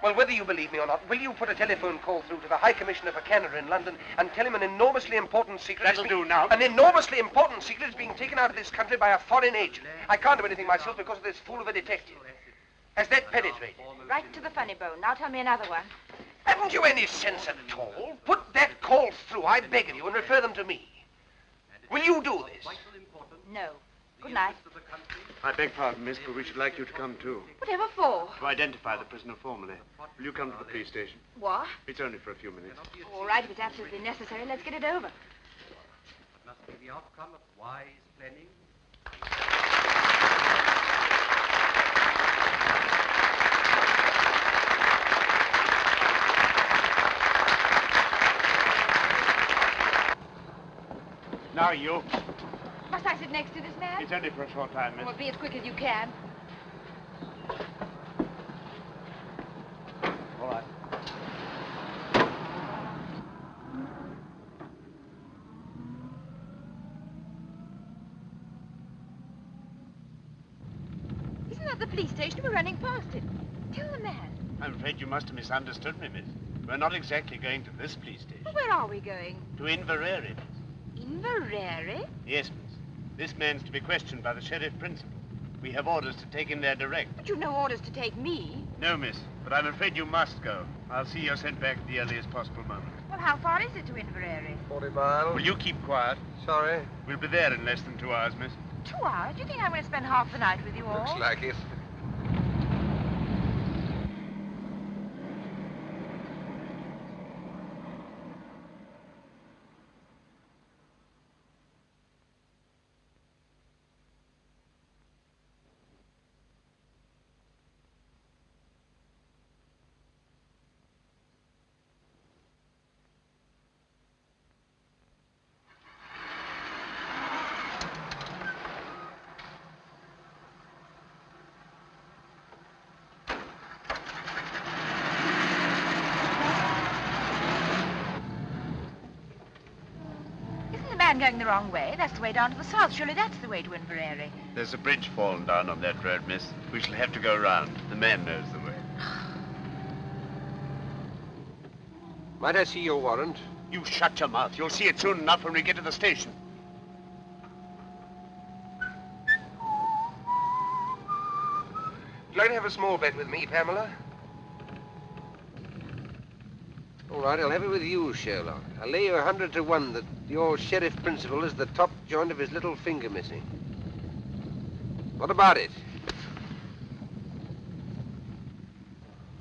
Well, whether you believe me or not, will you put a telephone call through to the High Commissioner for Canada in London and tell him an enormously important secret... That'll do now. An enormously important secret is being taken out of this country by a foreign agent. I can't do anything myself because of this fool of a detective. Has that penetrated? Right to the funny bone. Now tell me another one. Haven't you any sense at all? Put that call through, I beg of you, and refer them to me. Will you do this? No. Good night. I beg pardon, miss, but we should like you to come too. Whatever for? To identify the prisoner formally. Will you come to the police station? What? It's only for a few minutes. All right, if it's absolutely necessary, let's get it over. Must be the outcome of wise planning. Now you. Must I sit next to this man? It's only for a short time, miss. Well, be as quick as you can. All right. Isn't that the police station? We're running past it. Tell the man. I'm afraid you must have misunderstood me, miss. We're not exactly going to this police station. Well, where are we going? To Inverary, miss. Inverary? Yes, miss. This man's to be questioned by the sheriff principal. We have orders to take him there direct. But you've no orders to take me. No, miss, but I'm afraid you must go. I'll see you're sent back at the earliest possible moment. Well, how far is it to Inverary? 40 miles. Will you keep quiet? Sorry. We'll be there in less than 2 hours, miss. 2 hours? Do you think I'm going to spend half the night with you all? Looks like it. I'm going the wrong way. That's the way down to the south. Surely that's the way to Inverary. There's a bridge fallen down on that road, miss. We shall have to go round. The man knows the way. Might I see your warrant? You shut your mouth. You'll see it soon enough when we get to the station. Would you like to have a small bet with me, Pamela? All right, I'll have it with you, Sherlock. I'll lay you 100 to 1 that your sheriff principal is the top joint of his little finger missing. What about it?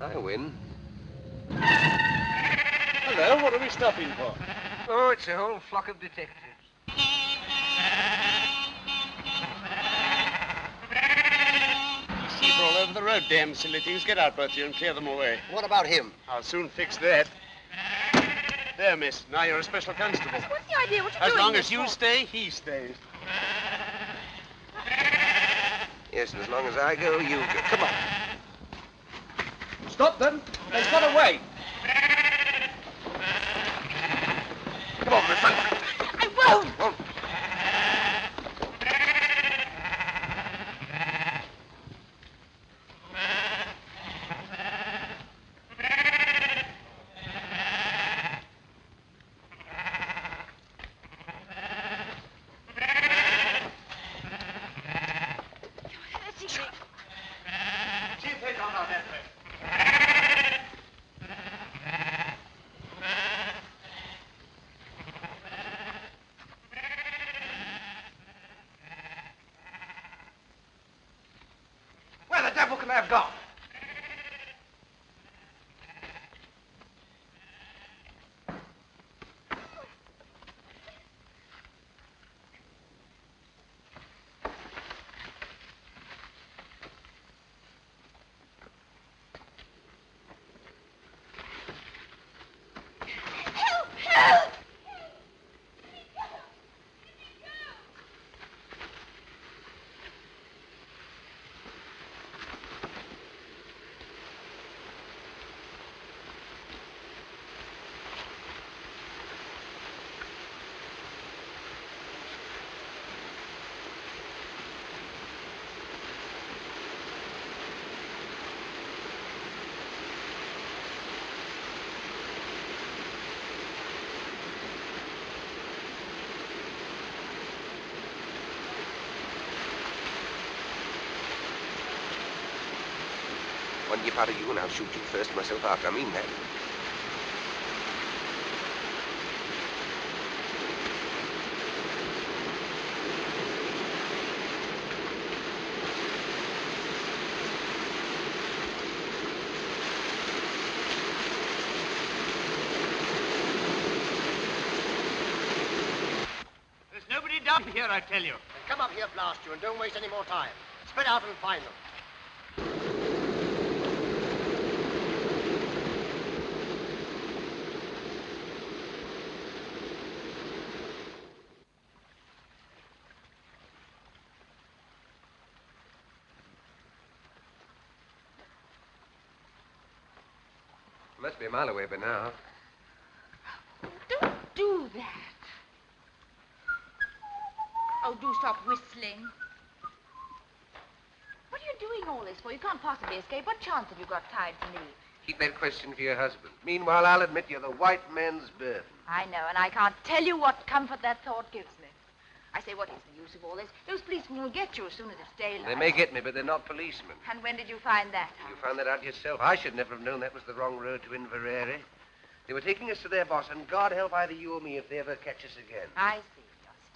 I win. Hello, what are we stopping for? Oh, it's a whole flock of detectives. Sheep are all over the road, damn silly things. Get out, both of you, and clear them away. What about him? I'll soon fix that. There, miss. Now you're a special constable. What's the idea? What you As doing long this as you for? stay, he stays. Yes, and as long as I go, you go. Come on. Stop them. They've got away. Come on, Miss Hunt. I won't. Where the devil can they have gone? One yip out of you and I'll shoot you first, myself after. I mean that. There's nobody down here, I tell you. Then come up here, blast you, and don't waste any more time. Spread out and find them. Must be a mile away by now. Don't do that. Oh, do stop whistling. What are you doing all this for? You can't possibly escape. What chance have you got tied to me? Keep that question for your husband. Meanwhile, I'll admit you're the white man's burden. I know, and I can't tell you what comfort that thought gives me. I say, what is the use of all this? Those policemen will get you as soon as it's daylight. They may get me, but they're not policemen. And when did you find that out? You found that out yourself. I should never have known that was the wrong road to Inverary. They were taking us to their boss, and God help either you or me if they ever catch us again. I see.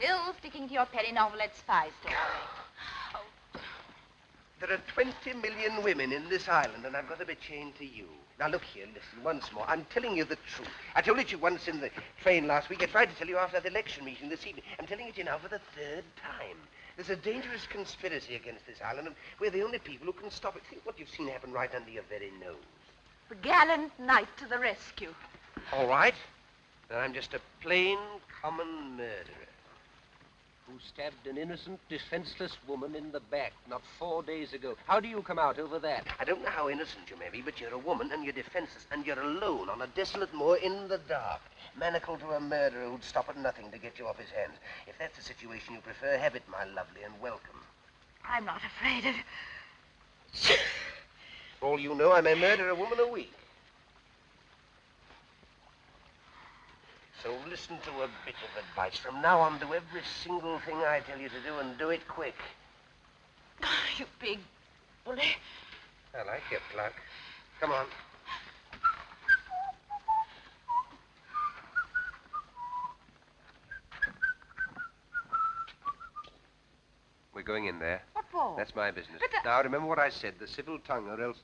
You're still sticking to your penny novelette spy story. There are 20 million women in this island, and I've got to be chained to you. Now, look here, listen, once more. I'm telling you the truth. I told it to you once in the train last week. I tried to tell you after the election meeting this evening. I'm telling it to you now for the third time. There's a dangerous conspiracy against this island, and we're the only people who can stop it. Think what you've seen happen right under your very nose. The gallant knight to the rescue. All right. Then I'm just a plain, common murderer who stabbed an innocent, defenseless woman in the back not 4 days ago. How do you come out over that? I don't know how innocent you may be, but you're a woman and you're defenseless and you're alone on a desolate moor in the dark, manacled to a murderer who'd stop at nothing to get you off his hands. If that's the situation you prefer, have it, my lovely, and welcome. I'm not afraid of... For all you know, I may murder a woman a week. So listen to a bit of advice. From now on, do every single thing I tell you to do, and do it quick. You big bully. I like your pluck. Come on. We're going in there. What for? That's my business. Now, remember what I said, the civil tongue, or else...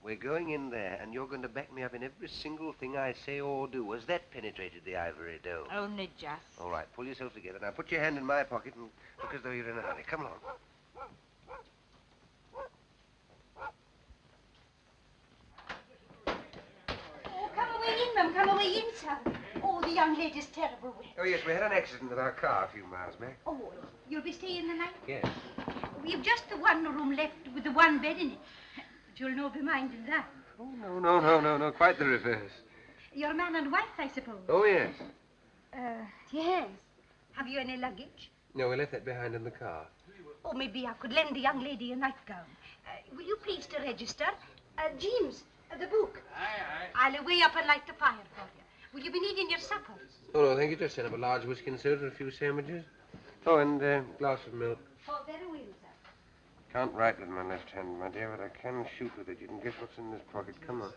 We're going in there, and you're going to back me up in every single thing I say or do. Has that penetrated the ivory dome? Only just. All right, pull yourself together. Now, put your hand in my pocket and look as though you're in a hurry. Come along. Oh, come away in, Mum. Come away in, son. Oh, the young lady's terrible wet. Oh, yes, we had an accident with our car a few miles back. Oh, you'll be staying the night? Yes. We've just the one room left with the one bed in it. But you'll no be minding that. Oh, no. Quite the reverse. Your man and wife, I suppose. Oh, yes. Yes. Have you any luggage? No, we left that behind in the car. Oh, maybe I could lend the young lady a nightgown. Will you please to register? James, the book. Aye. I'll away up and light the fire for you. Will you be needing your supper? Oh, no, thank you. Just set up a large whiskey and soda and a few sandwiches. Oh, and a glass of milk. Oh, very well, sir. Can't write with my left hand, my dear, but I can shoot with it. You can guess what's in this pocket. Come on.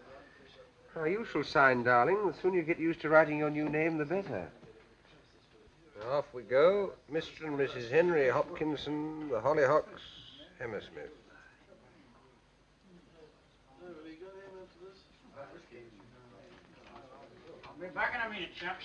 Now, you shall sign, darling. The sooner you get used to writing your new name, the better. Now, off we go. Mr. and Mrs. Henry Hopkinson, the Hollyhocks, Hammersmith. I'll be back in a minute, chaps.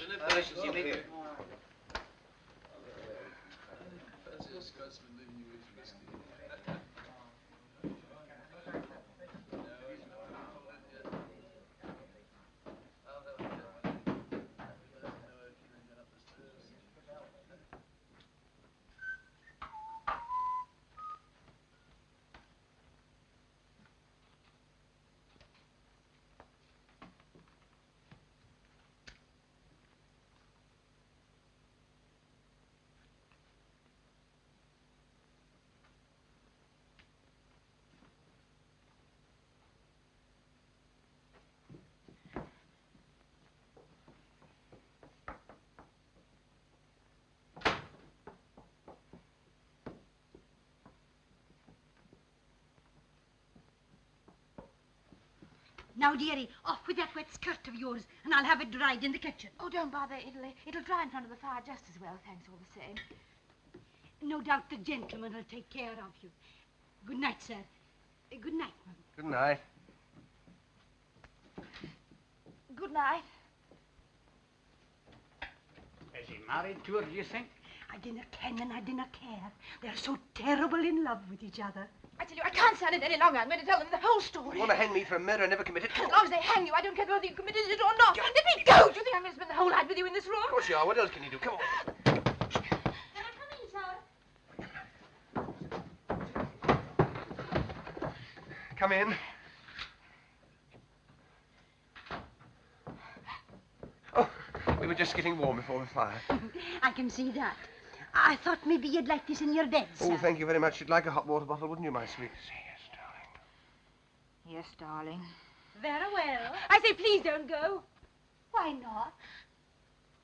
Now, dearie, off with that wet skirt of yours, and I'll have it dried in the kitchen. Oh, don't bother. It'll dry in front of the fire just as well, thanks all the same. No doubt the gentleman will take care of you. Good night, sir. Good night, Mum. Good night. Good night. Is he married to her, do you think? I dinna ken and I dinna care. They're so terrible in love with each other. I tell you, I can't stand it any longer. I'm going to tell them the whole story. You want to hang me for a murder I never committed? As long as they hang you, I don't care whether you committed it or not. Let me go! Do you think I'm going to spend the whole night with you in this room? Of course you are. What else can you do? Come on. Can I come in, sir? Come in. Oh, we were just getting warm before the fire. I can see that. I thought maybe you'd like this in your bed, sir. Oh, thank you very much. You'd like a hot water bottle, wouldn't you, my sweet? Yes, darling. Very well. I say, please don't go. Why not?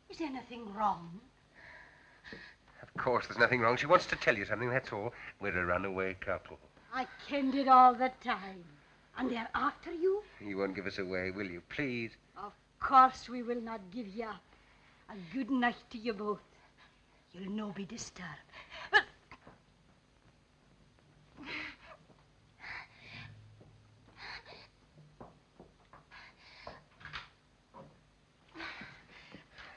Is anything wrong? I've Of course, there's nothing wrong. She wants to tell you something, that's all. We're a runaway couple. I kenned it all the time. And they're after you? You won't give us away, will you? Please. Of course we will not give you up. A good night to you both. You'll no be disturbed.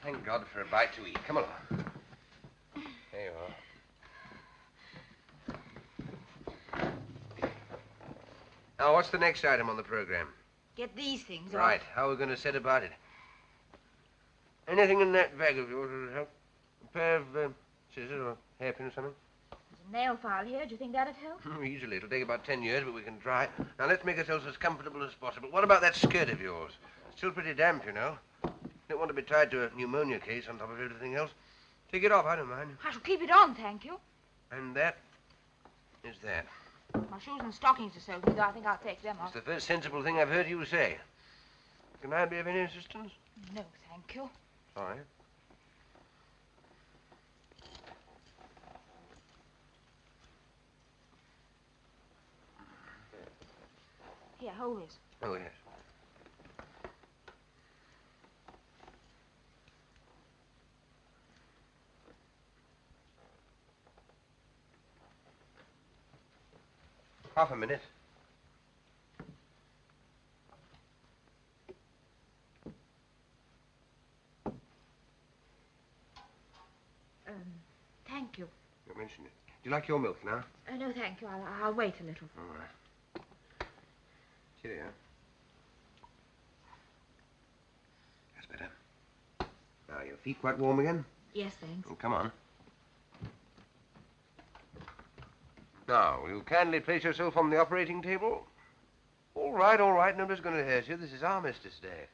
Thank God for a bite to eat. Come along. There you are. Now, what's the next item on the program? Get these things Right. off. How are we going to set about it? Anything in that bag of yours will help? A pair of scissors or hairpin or something? There's a nail file here. Do you think that'd help? Easily. It'll take about 10 years, but we can try. Now, let's make ourselves as comfortable as possible. What about that skirt of yours? It's still pretty damp, you know. Don't want to be tied to a pneumonia case on top of everything else. Take it off. I don't mind. I shall keep it on, thank you. And that is that. My shoes and stockings are soaked, though I think I'll take them off. It's the first sensible thing I've heard you say. Can I be of any assistance? No, thank you. Sorry. Here, hold this. Oh, yes. Half a minute. Thank you. You mentioned it. Do you like your milk now? No, thank you. I'll wait a little. All right. Cheerio. That's better. Now, your feet quite warm again? Yes, thanks. Oh, come on. Now, will you kindly place yourself on the operating table? All right, all right. Nobody's going to hurt you. This is Armistice Day.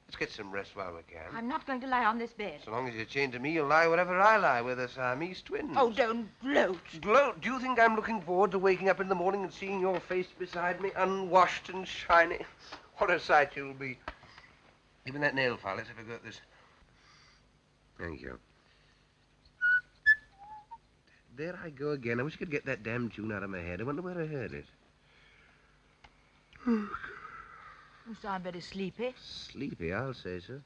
Let's get some rest while we can. I'm not going to lie on this bed. So long as you're chained to me, you'll lie wherever I lie. We're the Siamese twins. Oh, don't gloat. Gloat? Do you think I'm looking forward to waking up in the morning and seeing your face beside me, unwashed and shiny? What a sight you'll be. Even that nail file. Let's have a go at this. Thank you. There I go again. I wish I could get that damn tune out of my head. I wonder where I heard it. You sound very sleepy. Sleepy, I'll say so.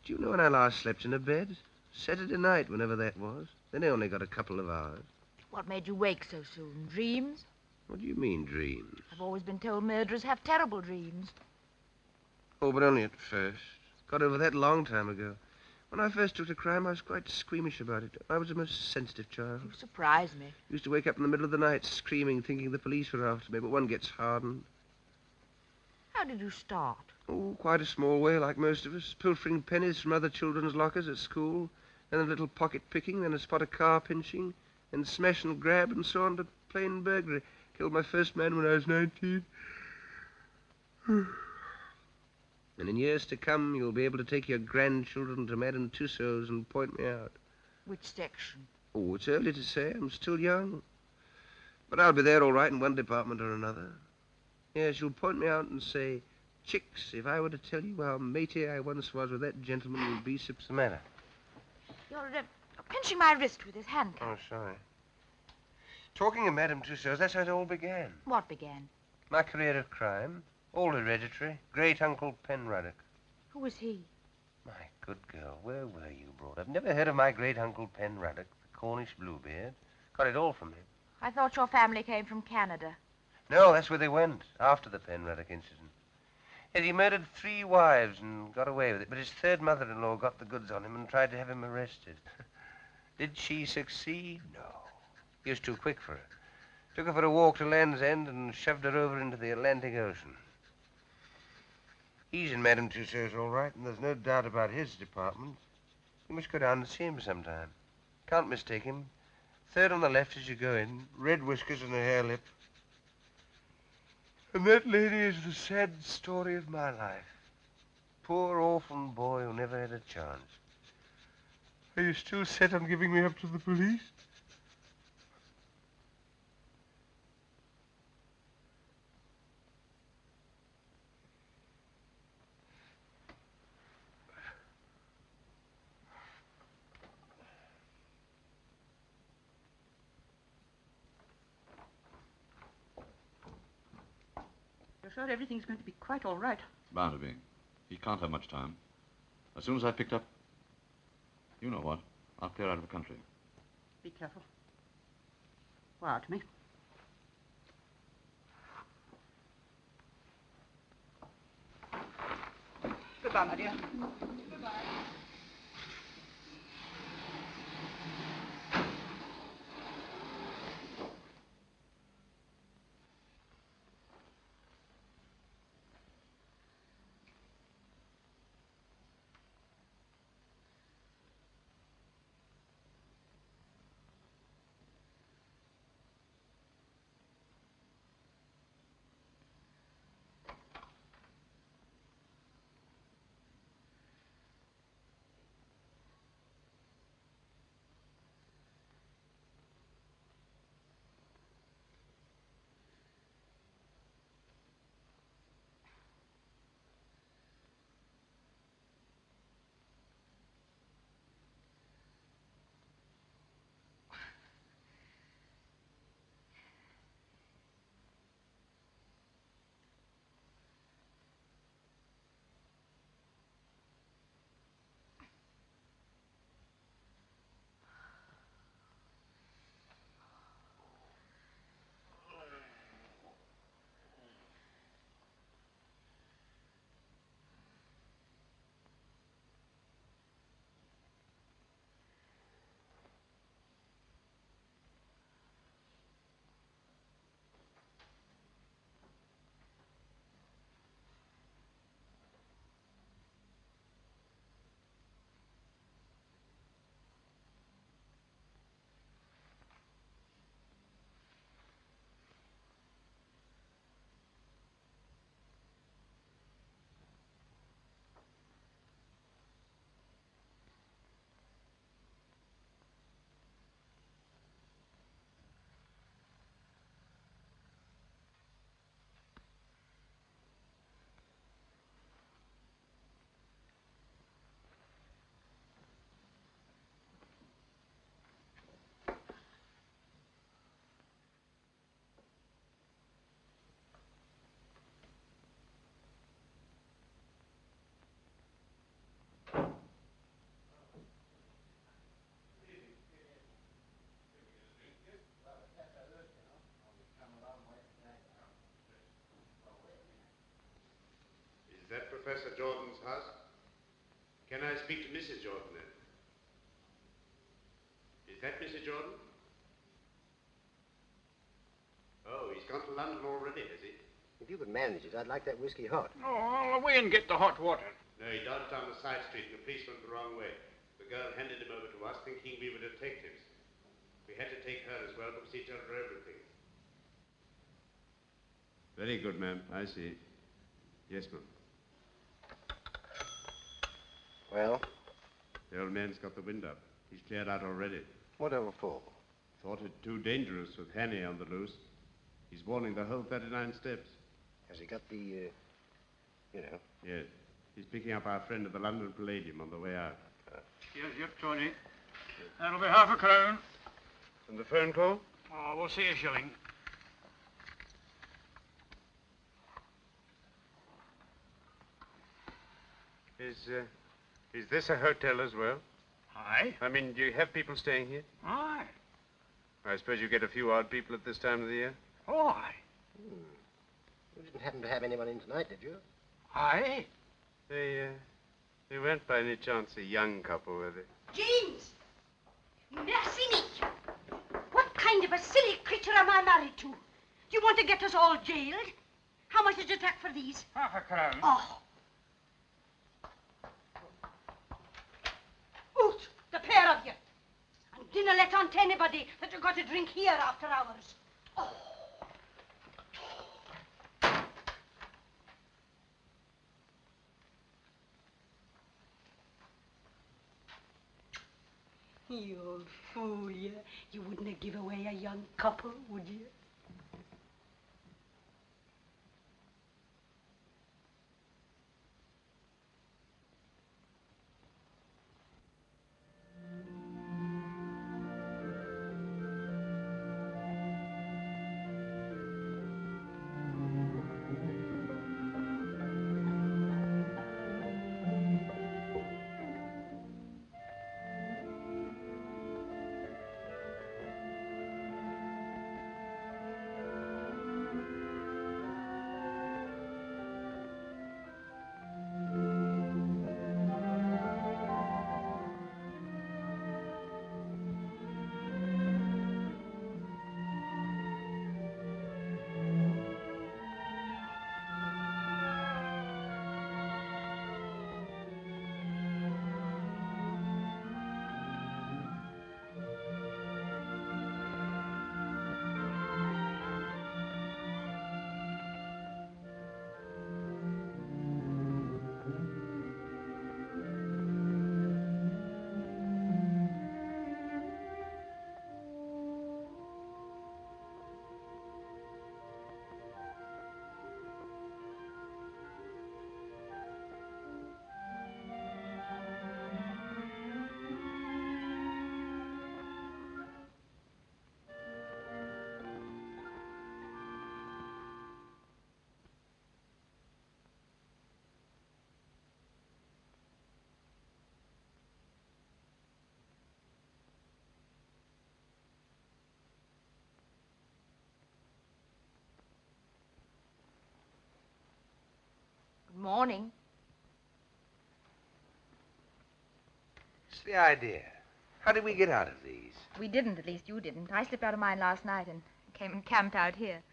Do you know when I last slept in a bed? Saturday night, whenever that was. Then I only got a couple of hours. What made you wake so soon? Dreams? What do you mean, dreams? I've always been told murderers have terrible dreams. Oh, but only at first. Got over that a long time ago. When I first took to crime, I was quite squeamish about it. I was a most sensitive child. You surprise me. Used to wake up in the middle of the night screaming, thinking the police were after me, but one gets hardened. How did you start? Oh, quite a small way, like most of us. Pilfering pennies from other children's lockers at school, then a little pocket picking, then a spot of car pinching, then smash and grab, and so on to plain burglary. Killed my first man when I was 19. And in years to come, you'll be able to take your grandchildren to Madame Tussauds and point me out. Which section? Oh, it's early to say. I'm still young. But I'll be there all right in one department or another. Yes, you'll point me out and say, Chicks, if I were to tell you how matey I once was with that gentleman, you'd be... What's the matter? You're pinching my wrist with his handcuff. Oh, sorry. Talking of Madame Tussauds, that's how it all began. What began? My career of crime. All hereditary. Great-uncle Penruddock. Who was he? My good girl, where were you brought up? Never heard of my great-uncle Penruddock, the Cornish Bluebeard? Got it all from him. I thought your family came from Canada. No, that's where they went, after the Penruddock incident. Yet he murdered 3 wives and got away with it, but his third mother-in-law got the goods on him and tried to have him arrested. Did she succeed? No. He was too quick for her. Took her for a walk to Land's End and shoved her over into the Atlantic Ocean. He's in Madame Tussauds all right, and there's no doubt about his department. You must go down and see him sometime. Can't mistake him. Third on the left as you go in, red whiskers and a hair lip. And that lady is the sad story of my life. Poor orphan boy who never had a chance. Are you still set on giving me up to the police? sure everything's going to be quite all right? Bound to be. He can't have much time. As soon as I picked up... You know what? I'll clear out of the country. Be careful. Wire to me. Goodbye, my dear. Goodbye. Is that Professor Jordan's house? Can I speak to Mrs. Jordan then? Is that Mrs. Jordan? Oh, he's gone to London already, has he? If you could manage it, I'd like that whiskey hot. Oh, I'll away and get the hot water. No, he dodged down the side street and the police went the wrong way. The girl handed him over to us thinking we were detectives. We had to take her as well because he told her everything. Very good, ma'am. I see. Yes, ma'am. Well? The old man's got the wind up. He's cleared out already. Whatever for? Thought it too dangerous with Hanny on the loose. He's warning the whole 39 steps. Has he got the, you know? Yes. He's picking up our friend at the London Palladium on the way out. Yep, Tony. That'll be half a crown. And the phone call? Oh, we'll see a shilling. Is this a hotel as well? Aye. I mean, do you have people staying here? Aye. I suppose you get a few odd people at this time of the year? Oh, aye. You didn't happen to have anyone in tonight, did you? Aye. They weren't by any chance a young couple, were they? James! Mercy me! What kind of a silly creature am I married to? Do you want to get us all jailed? How much did you take for these? Half a crown. Oh. Out, the pair of you. And dinna let on to anybody that you got to drink here after hours. Oh. You old fool, you. You wouldn't have give away a young couple, would you? morning. It's the idea. How did we get out of these? We didn't, at least you didn't. I slipped out of mine last night and came and camped out here.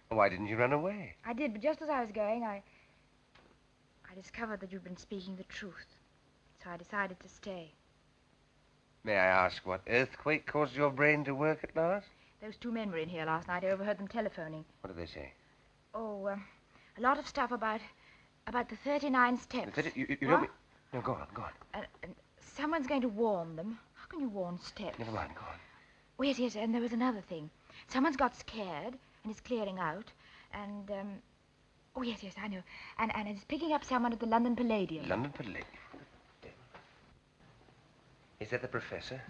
Why didn't you run away? I did, but just as I was going, I discovered that you'd been speaking the truth. So I decided to stay. May I ask what earthquake caused your brain to work at last? Those two men were in here last night. I overheard them telephoning. What did they say? Oh, a lot of stuff about the 39 steps. You don't mean... No, go on. And someone's going to warn them. How can you warn steps? Never mind, go on. Oh, yes, and there was another thing. Someone's got scared and is clearing out. And, oh, yes, I know. And it's picking up someone at the London Palladium. London Palladium? Is that the professor?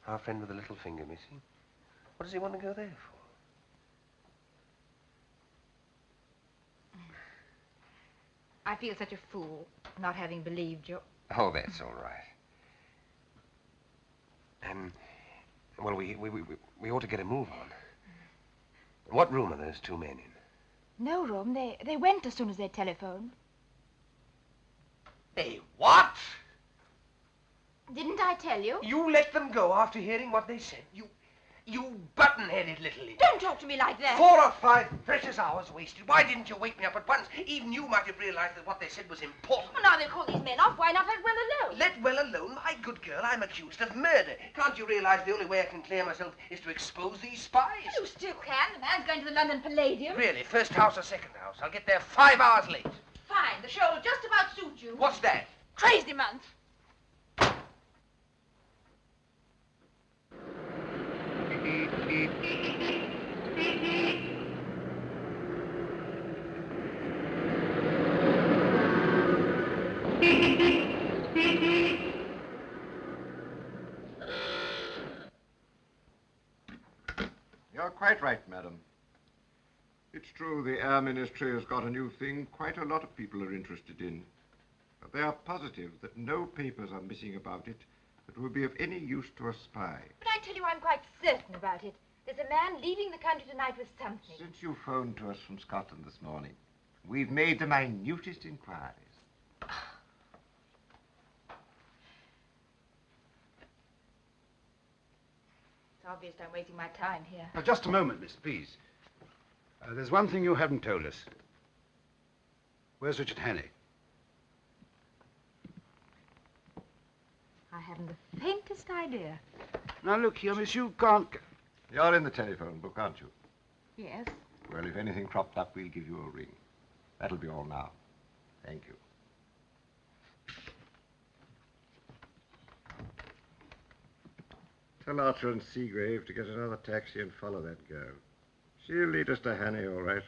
Our friend with the little finger missing? What does he want to go there for? I feel such a fool not having believed you. Oh, that's all right. Well, we ought to get a move on. What room are those two men in? No room. They went as soon as they telephoned. They what? Didn't I tell you? You let them go after hearing what they said. You button-headed little idiot. Don't talk to me like that. 4 or 5 precious hours wasted. Why didn't you wake me up at once? Even you might have realized that what they said was important. Well, now they'll call these men off. Why not let well alone? Let well alone? My good girl, I'm accused of murder. Can't you realize the only way I can clear myself is to expose these spies? You still can. The man's going to the London Palladium. Really? First house or second house? I'll get there 5 hours late. Fine. The show will just about suit you. What's that? Crazy Month. You're quite right, madam. It's true the Air Ministry has got a new thing quite a lot of people are interested in. But they are positive that no papers are missing about it that will be of any use to a spy. But I tell you, I'm quite certain about it. There's a man leaving the country tonight with something. Since you phoned to us from Scotland this morning, we've made the minutest inquiries. It's obvious I'm wasting my time here. Now, just a moment, miss, please. There's one thing you haven't told us. Where's Richard Hannay? I haven't the faintest idea. Now, look here, miss, you can't... You're in the telephone book, aren't you? Yes. Well, if anything cropped up, we'll give you a ring. That'll be all now. Thank you. Tell Archer and Seagrave to get another taxi and follow that girl. She'll lead us to Hannay, all right.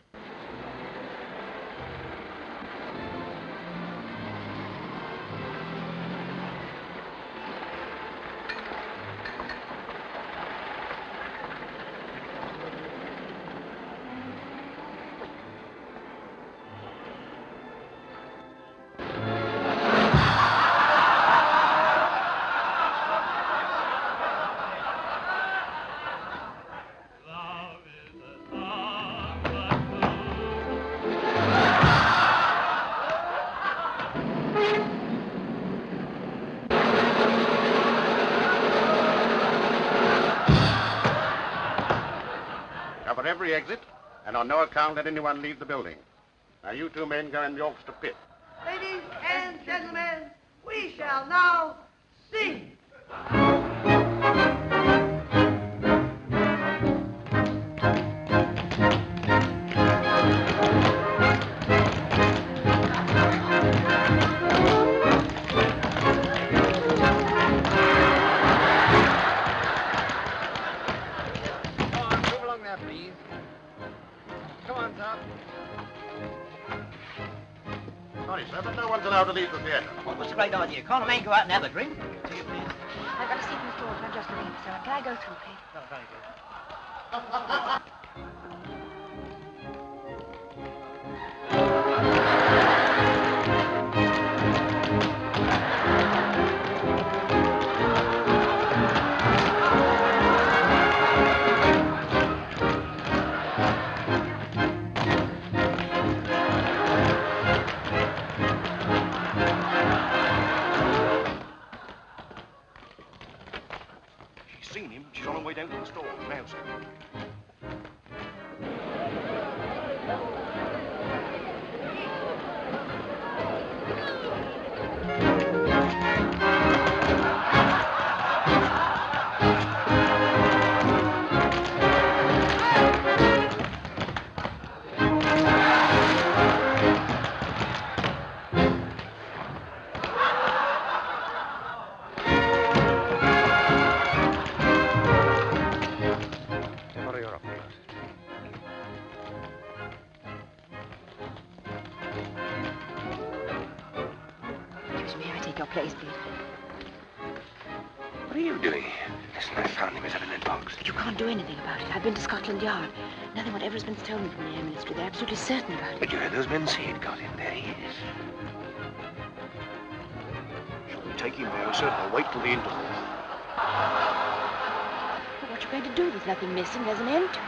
Cover every exit, and on no account let anyone leave the building. Now, you two men go in the orchestra pit. Ladies and gentlemen, we shall now sing. Sorry, sir, but no one's allowed to leave the theatre. Well, what's a great idea? Can't a man go out and have a drink? I've got to see Mr. Orton. I'm just looking for someone. Can I go through, please? Oh, very good. Excuse me, I take your place, please. What are you doing? Listen, I found him. He's up in that box. But you can't do anything about it. I've been to Scotland Yard. Nothing whatever has been stolen from the Air Ministry. They're absolutely certain about it. But you heard those men say it got him. There he is. Shall we take him there, sir, or wait till the interval? But what you going to do? There's nothing missing. There's an end to it.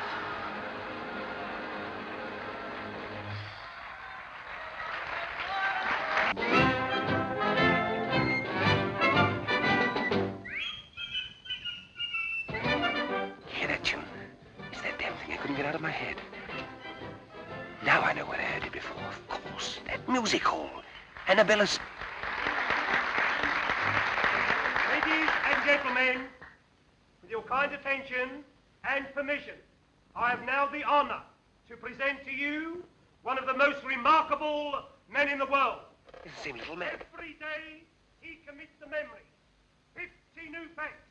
Hear that tune? It's that damn thing I couldn't get out of my head. Now I know where I heard it before. Of course, that music hall. Annabella's... Ladies and gentlemen, with your kind attention and permission, I have now the honor to present to you one of the most remarkable men in the world. It's the same little man. Every day he commits to memory 50 new facts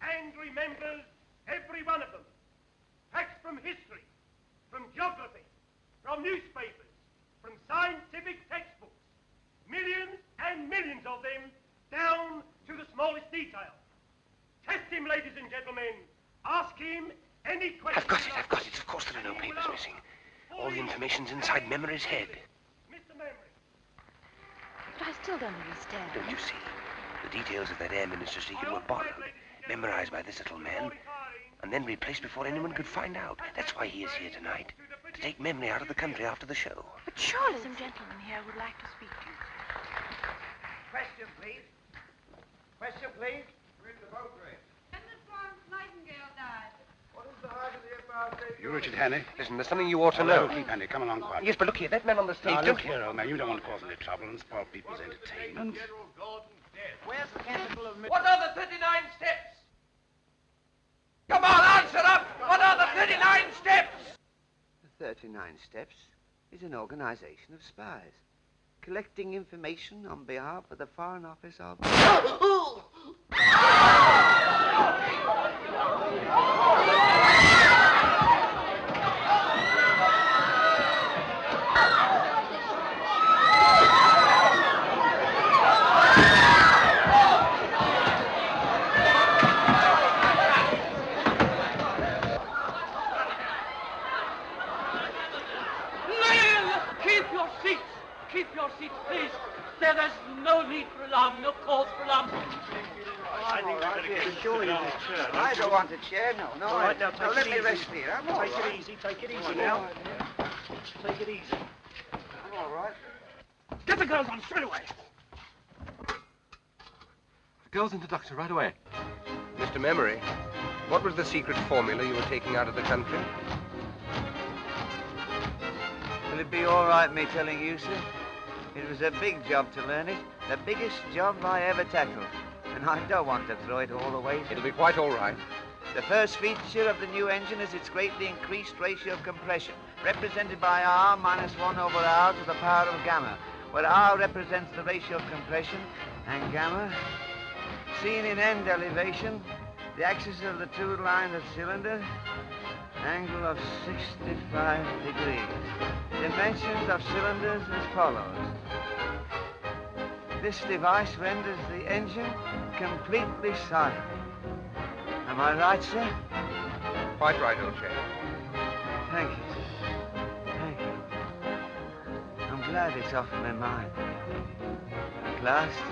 and remembers every one of them. Facts from history, from geography, from newspapers, from scientific textbooks. Millions and millions of them down to the smallest detail. Test him, ladies and gentlemen. Ask him any question. I've got it. Of course there are no papers missing. All the information's inside Memory's head. Mr. Memory. But I still don't understand. Don't you see? The details of that Air Minister secret were borrowed, memorized by this little man, and then replaced before anyone could find out. That's why he is here tonight, to take Memory out of the country after the show. But surely some gentleman here would like to speak to you. Question, please. Question, please. Where's the boat race? When the Florence Nightingale died. What is the height of the Empire State? You, Richard Hannay? Listen, there's something you ought to Hello, know. keep Hannay. Come along quietly. Yes, but look here, that man on the stage, Now, don't look here, old man. You don't want to cause any trouble and spoil people's entertainment. Where's the capital of... What are the 39 steps? Come on, answer up! What are the 39 steps? The 39 Steps is an organization of spies, collecting information on behalf of the Foreign Office of... Keep your seats, please. There's no need for alarm, no cause for alarm. I think we're going to get enjoying this chair. I don't want a chair, no. All right, now, let me rest here. I'm all Take right. it easy now. Take it easy. I'm all right. Get the girls on straight away. The girls into Doctor right away. Mr. Memory, what was the secret formula you were taking out of the country? Will it be all right, me telling you, sir? It was a big job to learn it. The biggest job I ever tackled. And I don't want to throw it all away. It'll be quite all right. The first feature of the new engine is its greatly increased ratio of compression, represented by R minus 1 over R to the power of gamma, where R represents the ratio of compression, and gamma, seen in end elevation, the axis of the two lines of cylinder, angle of 65 degrees. Dimensions of cylinders as follows. This device renders the engine completely silent. Am I right, sir? Quite right, old chap. Thank you, sir. Thank you. I'm glad it's off my mind. At last,